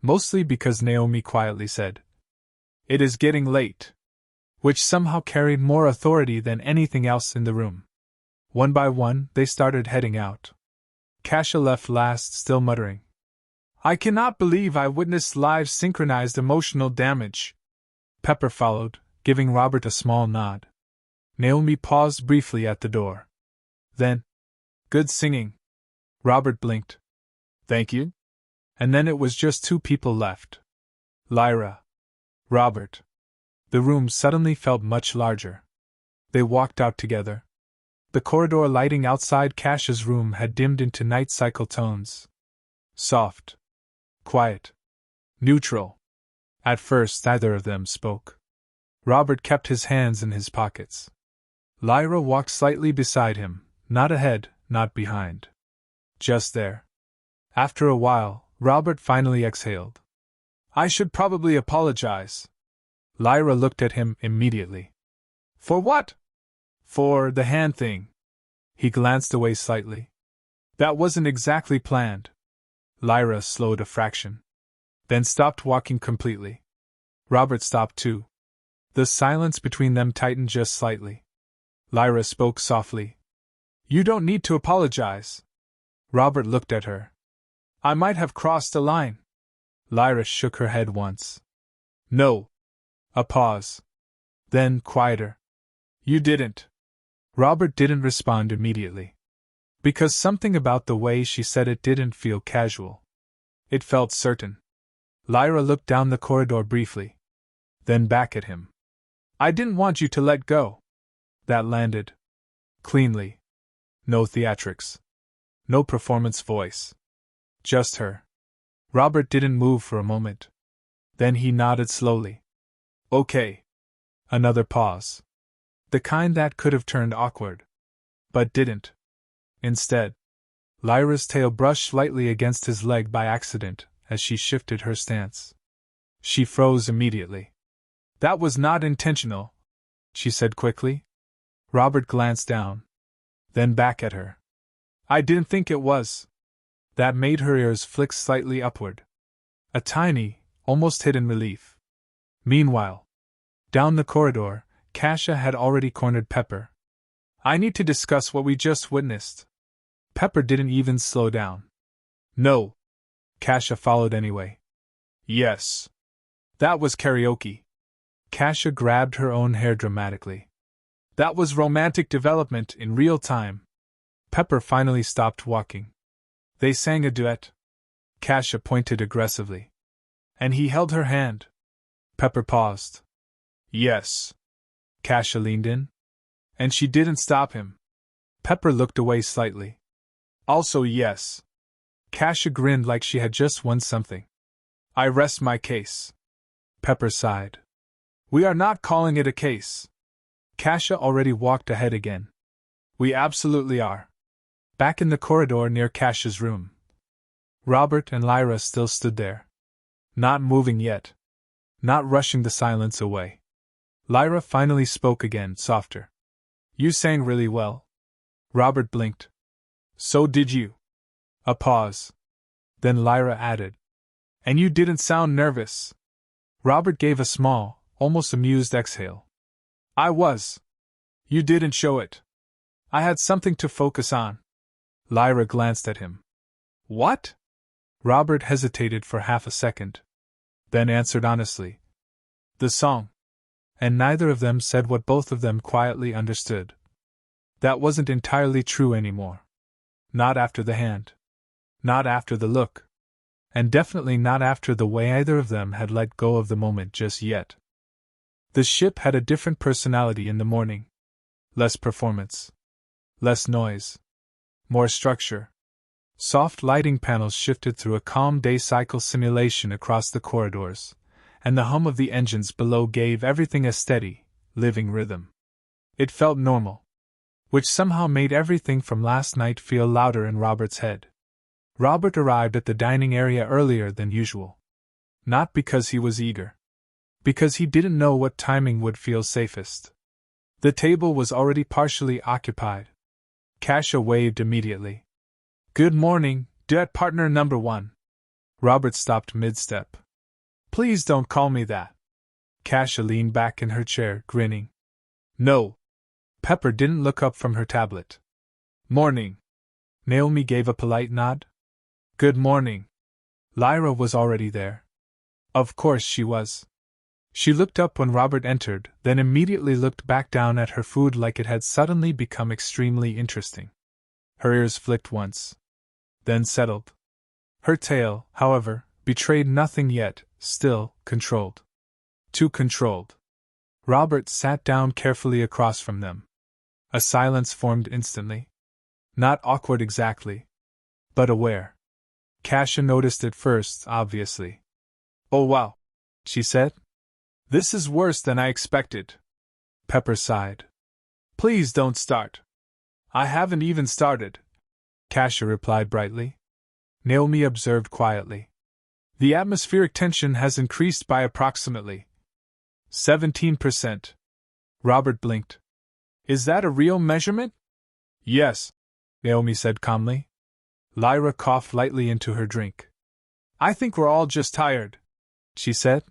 Mostly because Naomi quietly said, It is getting late. Which somehow carried more authority than anything else in the room. One by one, they started heading out. Kasia left last, still muttering. I cannot believe I witnessed live synchronized emotional damage. Pepper followed, giving Robert a small nod. Naomi paused briefly at the door. Then, good singing. Robert blinked. Thank you. And then it was just two people left. Lyra. Robert. The room suddenly felt much larger. They walked out together. The corridor lighting outside Kasia's room had dimmed into night cycle tones. Soft. Quiet. Neutral. At first neither of them spoke. Robert kept his hands in his pockets. Lyra walked slightly beside him, not ahead, not behind. Just there. After a while, Robert finally exhaled. I should probably apologize. Lyra looked at him immediately. For what? For the hand thing. He glanced away slightly. That wasn't exactly planned. Lyra slowed a fraction. Then stopped walking completely. Robert stopped too. The silence between them tightened just slightly. Lyra spoke softly. You don't need to apologize. Robert looked at her. I might have crossed a line. Lyra shook her head once. No. A pause. Then, quieter. You didn't. Robert didn't respond immediately. Because something about the way she said it didn't feel casual. It felt certain. Lyra looked down the corridor briefly. Then back at him. I didn't want you to let go. That landed. Cleanly. No theatrics. No performance voice. Just her. Robert didn't move for a moment. Then he nodded slowly. Okay. Another pause. The kind that could have turned awkward. But didn't. Instead, Lyra's tail brushed lightly against his leg by accident as she shifted her stance. She froze immediately. That was not intentional, she said quickly. Robert glanced down, then back at her. I didn't think it was. That made her ears flick slightly upward. A tiny, almost hidden relief. Meanwhile, down the corridor, Kasia had already cornered Pepper. I need to discuss what we just witnessed. Pepper didn't even slow down. No. Kasia followed anyway. Yes. That was karaoke. Kasia grabbed her own hair dramatically. That was romantic development in real time. Pepper finally stopped walking. They sang a duet. Kasia pointed aggressively. And he held her hand. Pepper paused. Yes. Kasia leaned in. And she didn't stop him. Pepper looked away slightly. Also yes. Kasia grinned like she had just won something. I rest my case. Pepper sighed. We are not calling it a case. Kasia already walked ahead again. We absolutely are. Back in the corridor near Kasia's room. Robert and Lyra still stood there. Not moving yet. Not rushing the silence away. Lyra finally spoke again, softer. You sang really well. Robert blinked. So did you. A pause. Then Lyra added. And you didn't sound nervous. Robert gave a small, almost amused exhale. I was. You didn't show it. I had something to focus on. Lyra glanced at him. What? Robert hesitated for half a second. Then answered honestly. The song. And neither of them said what both of them quietly understood. That wasn't entirely true anymore. Not after the hand. Not after the look. And definitely not after the way either of them had let go of the moment just yet. The ship had a different personality in the morning. Less performance. Less noise. More structure. Soft lighting panels shifted through a calm day cycle simulation across the corridors, and the hum of the engines below gave everything a steady, living rhythm. It felt normal. Which somehow made everything from last night feel louder in Robert's head. Robert arrived at the dining area earlier than usual. Not because he was eager. Because he didn't know what timing would feel safest. The table was already partially occupied. Kasia waved immediately. Good morning, duet partner number 1. Robert stopped mid-step. Please don't call me that. Kasia leaned back in her chair, grinning. No. Pepper didn't look up from her tablet. Morning. Naomi gave a polite nod. Good morning. Lyra was already there. Of course she was. She looked up when Robert entered, then immediately looked back down at her food like it had suddenly become extremely interesting. Her ears flicked once. Then settled. Her tail, however, betrayed nothing yet, still, controlled. Too controlled. Robert sat down carefully across from them. A silence formed instantly. Not awkward exactly, but aware. Kasia noticed it first, obviously. Oh wow, she said. This is worse than I expected. Pepper sighed. Please don't start. I haven't even started. Kasia replied brightly. Naomi observed quietly. The atmospheric tension has increased by approximately 17%. Robert blinked. Is that a real measurement? Yes, Naomi said calmly. Lyra coughed lightly into her drink. I think we're all just tired, she said.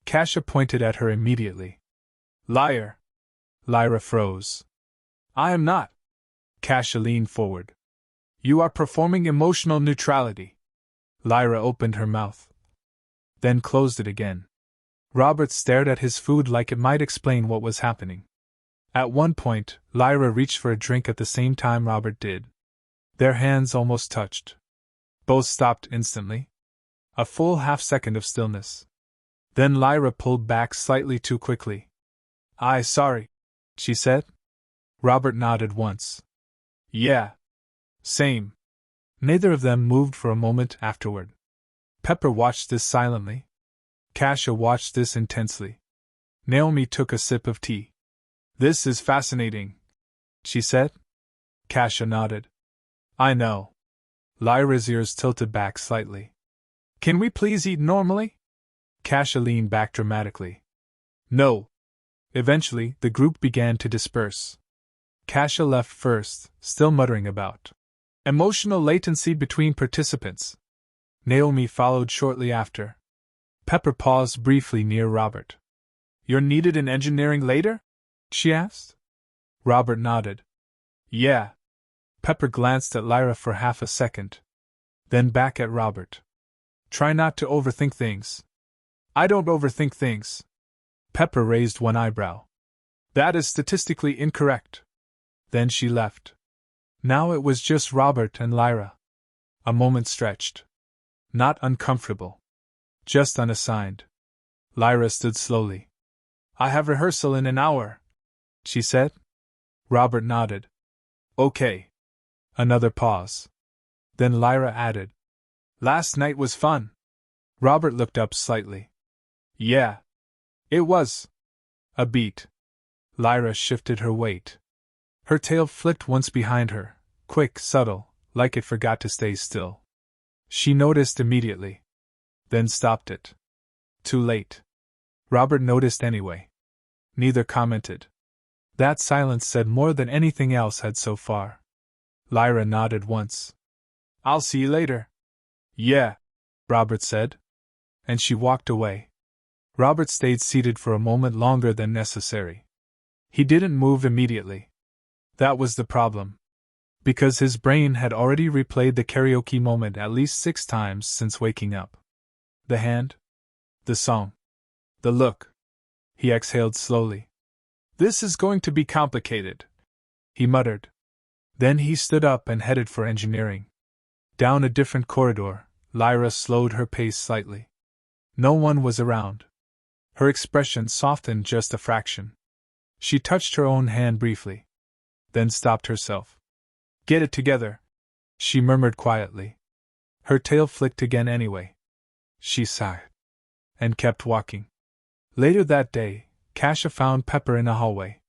Kasia pointed at her immediately. Liar. Lyra froze. I am not. Kasia leaned forward. You are performing emotional neutrality. Lyra opened her mouth. Then closed it again. Robert stared at his food like it might explain what was happening. At one point, Lyra reached for a drink at the same time Robert did. Their hands almost touched. Both stopped instantly. A full half-second of stillness. Then Lyra pulled back slightly too quickly. Sorry, she said. Robert nodded once. Yeah. Same. Neither of them moved for a moment afterward. Pepper watched this silently. Kasia watched this intensely. Naomi took a sip of tea. This is fascinating, she said. Kasia nodded. I know. Lyra's ears tilted back slightly. Can we please eat normally? Kasia leaned back dramatically. No. Eventually, the group began to disperse. Kasia left first, still muttering about emotional latency between participants. Naomi followed shortly after. Pepper paused briefly near Robert. You're needed in engineering later? She asked. Robert nodded. Yeah. Pepper glanced at Lyra for half a second. Then back at Robert. Try not to overthink things. I don't overthink things. Pepper raised one eyebrow. That is statistically incorrect. Then she left. Now it was just Robert and Lyra. A moment stretched. Not uncomfortable. Just unassigned. Lyra stood slowly. I have rehearsal in an hour, she said. Robert nodded. Okay. Another pause. Then Lyra added. Last night was fun. Robert looked up slightly. Yeah. It was. A beat. Lyra shifted her weight. Her tail flicked once behind her, quick, subtle, like it forgot to stay still. She noticed immediately. Then stopped it. Too late. Robert noticed anyway. Neither commented. That silence said more than anything else had so far. Lyra nodded once. I'll see you later. Yeah, Robert said. And she walked away. Robert stayed seated for a moment longer than necessary. He didn't move immediately. That was the problem. Because his brain had already replayed the karaoke moment at least 6 times since waking up. The hand. The song. The look. He exhaled slowly. This is going to be complicated, he muttered. Then he stood up and headed for engineering. Down a different corridor, Lyra slowed her pace slightly. No one was around. Her expression softened just a fraction. She touched her own hand briefly. Then stopped herself. Get it together, she murmured quietly. Her tail flicked again anyway. She sighed. And kept walking. Later that day, Kasia found Pepper in a hallway.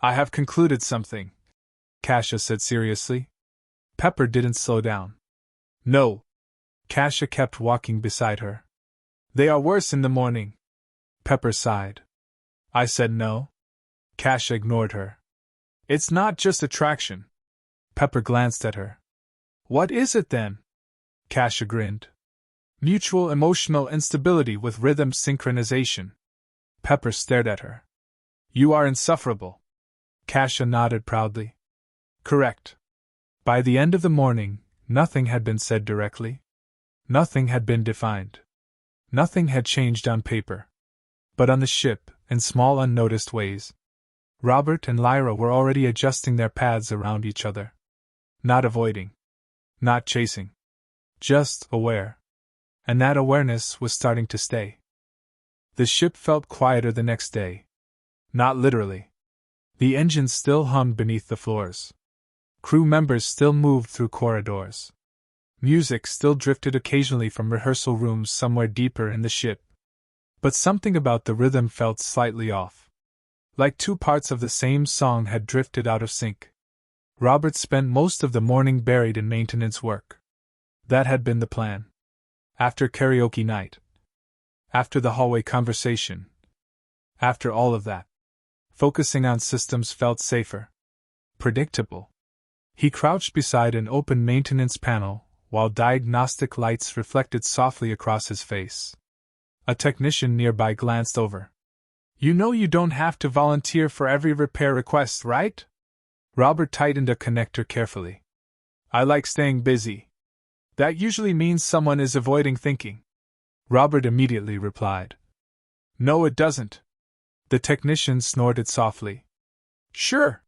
I have concluded something, Kasia said seriously. Pepper didn't slow down. No. Kasia kept walking beside her. They are worse in the morning. Pepper sighed. I said no. Kasia ignored her. It's not just attraction. Pepper glanced at her. What is it then? Kasia grinned. Mutual emotional instability with rhythm synchronization. Pepper stared at her. You are insufferable. Kasia nodded proudly. Correct. By the end of the morning, nothing had been said directly. Nothing had been defined. Nothing had changed on paper. But on the ship, in small unnoticed ways, Robert and Lyra were already adjusting their paths around each other. Not avoiding. Not chasing. Just aware. And that awareness was starting to stay. The ship felt quieter the next day. Not literally. The engines still hummed beneath the floors. Crew members still moved through corridors. Music still drifted occasionally from rehearsal rooms somewhere deeper in the ship. But something about the rhythm felt slightly off. Like 2 parts of the same song had drifted out of sync. Robert spent most of the morning buried in maintenance work. That had been the plan. After karaoke night. After the hallway conversation. After all of that. Focusing on systems felt safer. Predictable. He crouched beside an open maintenance panel, while diagnostic lights reflected softly across his face. A technician nearby glanced over. You know you don't have to volunteer for every repair request, right? Robert tightened a connector carefully. I like staying busy. That usually means someone is avoiding thinking. Robert immediately replied. No, it doesn't. The technician snorted softly. Sure.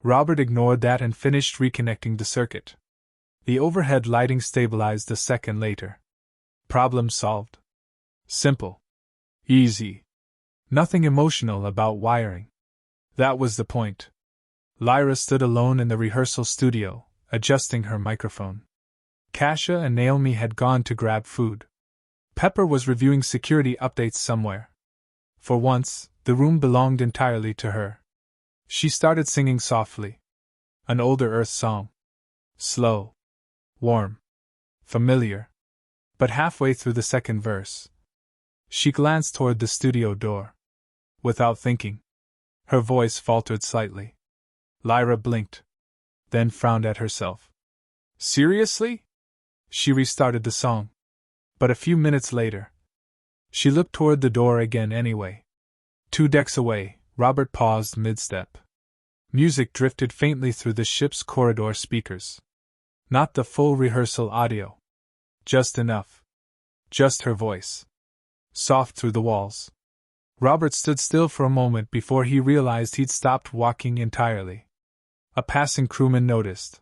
Robert ignored that and finished reconnecting the circuit. The overhead lighting stabilized a second later. Problem solved. Simple. Easy. Nothing emotional about wiring. That was the point. Lyra stood alone in the rehearsal studio, adjusting her microphone. Kasia and Naomi had gone to grab food. Pepper was reviewing security updates somewhere. For once, the room belonged entirely to her. She started singing softly. An older Earth song. Slow. Warm. Familiar. But halfway through the second verse, she glanced toward the studio door. Without thinking, her voice faltered slightly. Lyra blinked, then frowned at herself. Seriously? She restarted the song. But a few minutes later, she looked toward the door again anyway. 2 decks away, Robert paused mid-step. Music drifted faintly through the ship's corridor speakers. Not the full rehearsal audio. Just enough. Just her voice. Soft through the walls. Robert stood still for a moment before he realized he'd stopped walking entirely. A passing crewman noticed.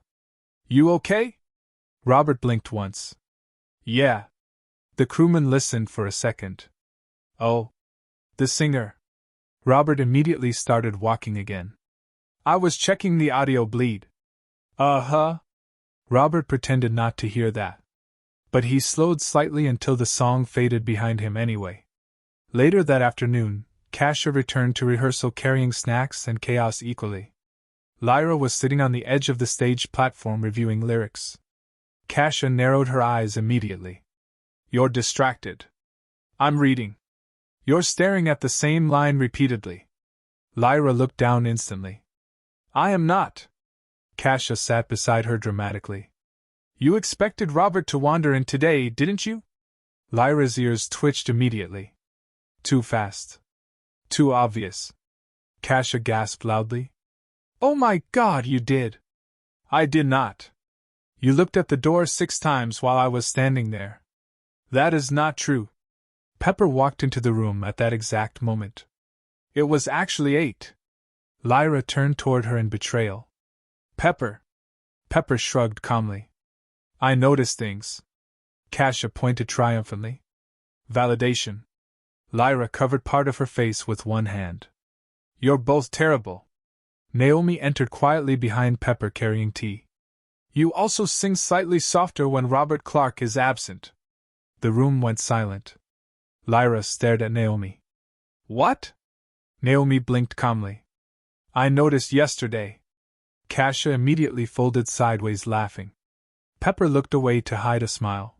You okay? Robert blinked once. Yeah. The crewman listened for a second. Oh. The singer. Robert immediately started walking again. I was checking the audio bleed. Uh-huh. Robert pretended not to hear that. But he slowed slightly until the song faded behind him anyway. Later that afternoon, Kasia returned to rehearsal carrying snacks and chaos equally. Lyra was sitting on the edge of the stage platform reviewing lyrics. Kasia narrowed her eyes immediately. You're distracted. I'm reading. You're staring at the same line repeatedly. Lyra looked down instantly. I am not. Kasia sat beside her dramatically. You expected Robert to wander in today, didn't you? Lyra's ears twitched immediately. Too fast. Too obvious. Kasia gasped loudly. Oh my God, you did! I did not. You looked at the door 6 times while I was standing there. That is not true. Pepper walked into the room at that exact moment. It was actually 8. Lyra turned toward her in betrayal. Pepper. Pepper shrugged calmly. I noticed things. Kasia pointed triumphantly. Validation. Lyra covered part of her face with one hand. You're both terrible. Naomi entered quietly behind Pepper carrying tea. You also sing slightly softer when Robert Clark is absent. The room went silent. Lyra stared at Naomi. What? Naomi blinked calmly. I noticed yesterday. Kasia immediately folded sideways, laughing. Pepper looked away to hide a smile.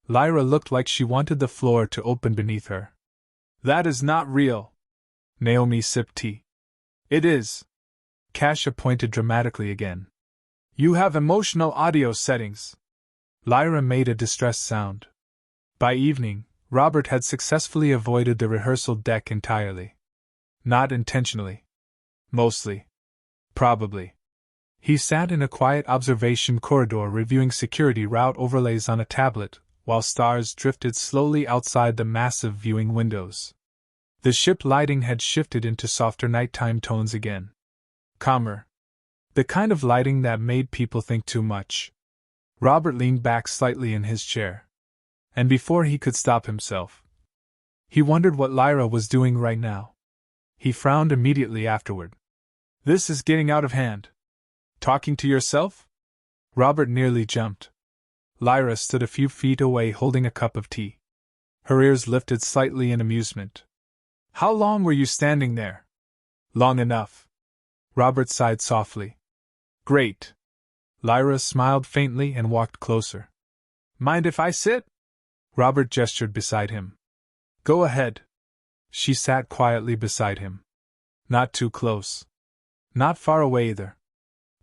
Lyra looked like she wanted the floor to open beneath her. That is not real. Naomi sipped tea. It is. Kasia pointed dramatically again. You have emotional audio settings. Lyra made a distressed sound. By evening, Robert had successfully avoided the rehearsal deck entirely. Not intentionally. Mostly. Probably. He sat in a quiet observation corridor reviewing security route overlays on a tablet, while stars drifted slowly outside the massive viewing windows. The ship lighting had shifted into softer nighttime tones again. Calmer. The kind of lighting that made people think too much. Robert leaned back slightly in his chair. And before he could stop himself, he wondered what Lyra was doing right now. He frowned immediately afterward. This is getting out of hand. Talking to yourself? Robert nearly jumped. Lyra stood a few feet away holding a cup of tea. Her ears lifted slightly in amusement. How long were you standing there? Long enough. Robert sighed softly. Great. Lyra smiled faintly and walked closer. Mind if I sit? Robert gestured beside him. Go ahead. She sat quietly beside him. Not too close. Not far away either.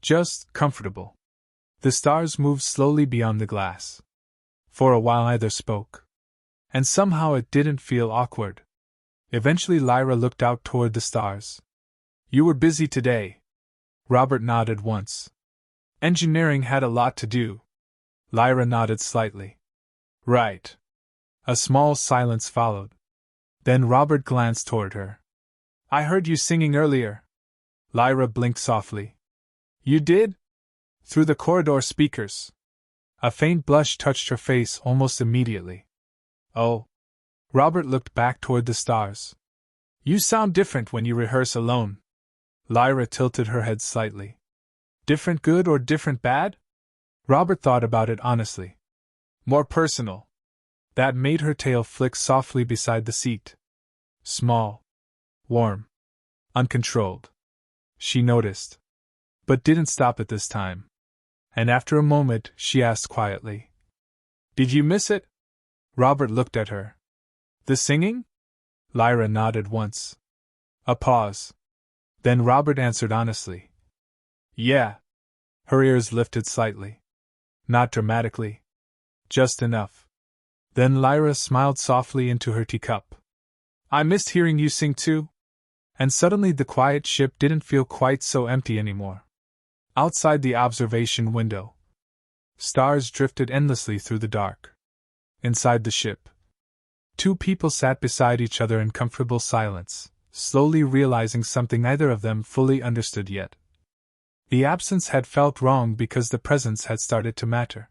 Just comfortable. The stars moved slowly beyond the glass. For a while neither spoke. And somehow it didn't feel awkward. Eventually Lyra looked out toward the stars. You were busy today. Robert nodded once. Engineering had a lot to do. Lyra nodded slightly. Right. A small silence followed. Then Robert glanced toward her. I heard you singing earlier. Lyra blinked softly. You did? Through the corridor speakers. A faint blush touched her face almost immediately. Oh. Robert looked back toward the stars. You sound different when you rehearse alone. Lyra tilted her head slightly. Different good or different bad? Robert thought about it honestly. More personal. That made her tail flick softly beside the seat. Small. Warm. Uncontrolled. She noticed. But didn't stop it this time. And after a moment, she asked quietly, Did you miss it? Robert looked at her. The singing? Lyra nodded once. A pause. Then Robert answered honestly. Yeah. Her ears lifted slightly. Not dramatically. Just enough. Then Lyra smiled softly into her teacup. I missed hearing you sing too. And suddenly the quiet ship didn't feel quite so empty anymore. Outside the observation window, stars drifted endlessly through the dark. Inside the ship, two people sat beside each other in comfortable silence, slowly realizing something neither of them fully understood yet. The absence had felt wrong because the presence had started to matter.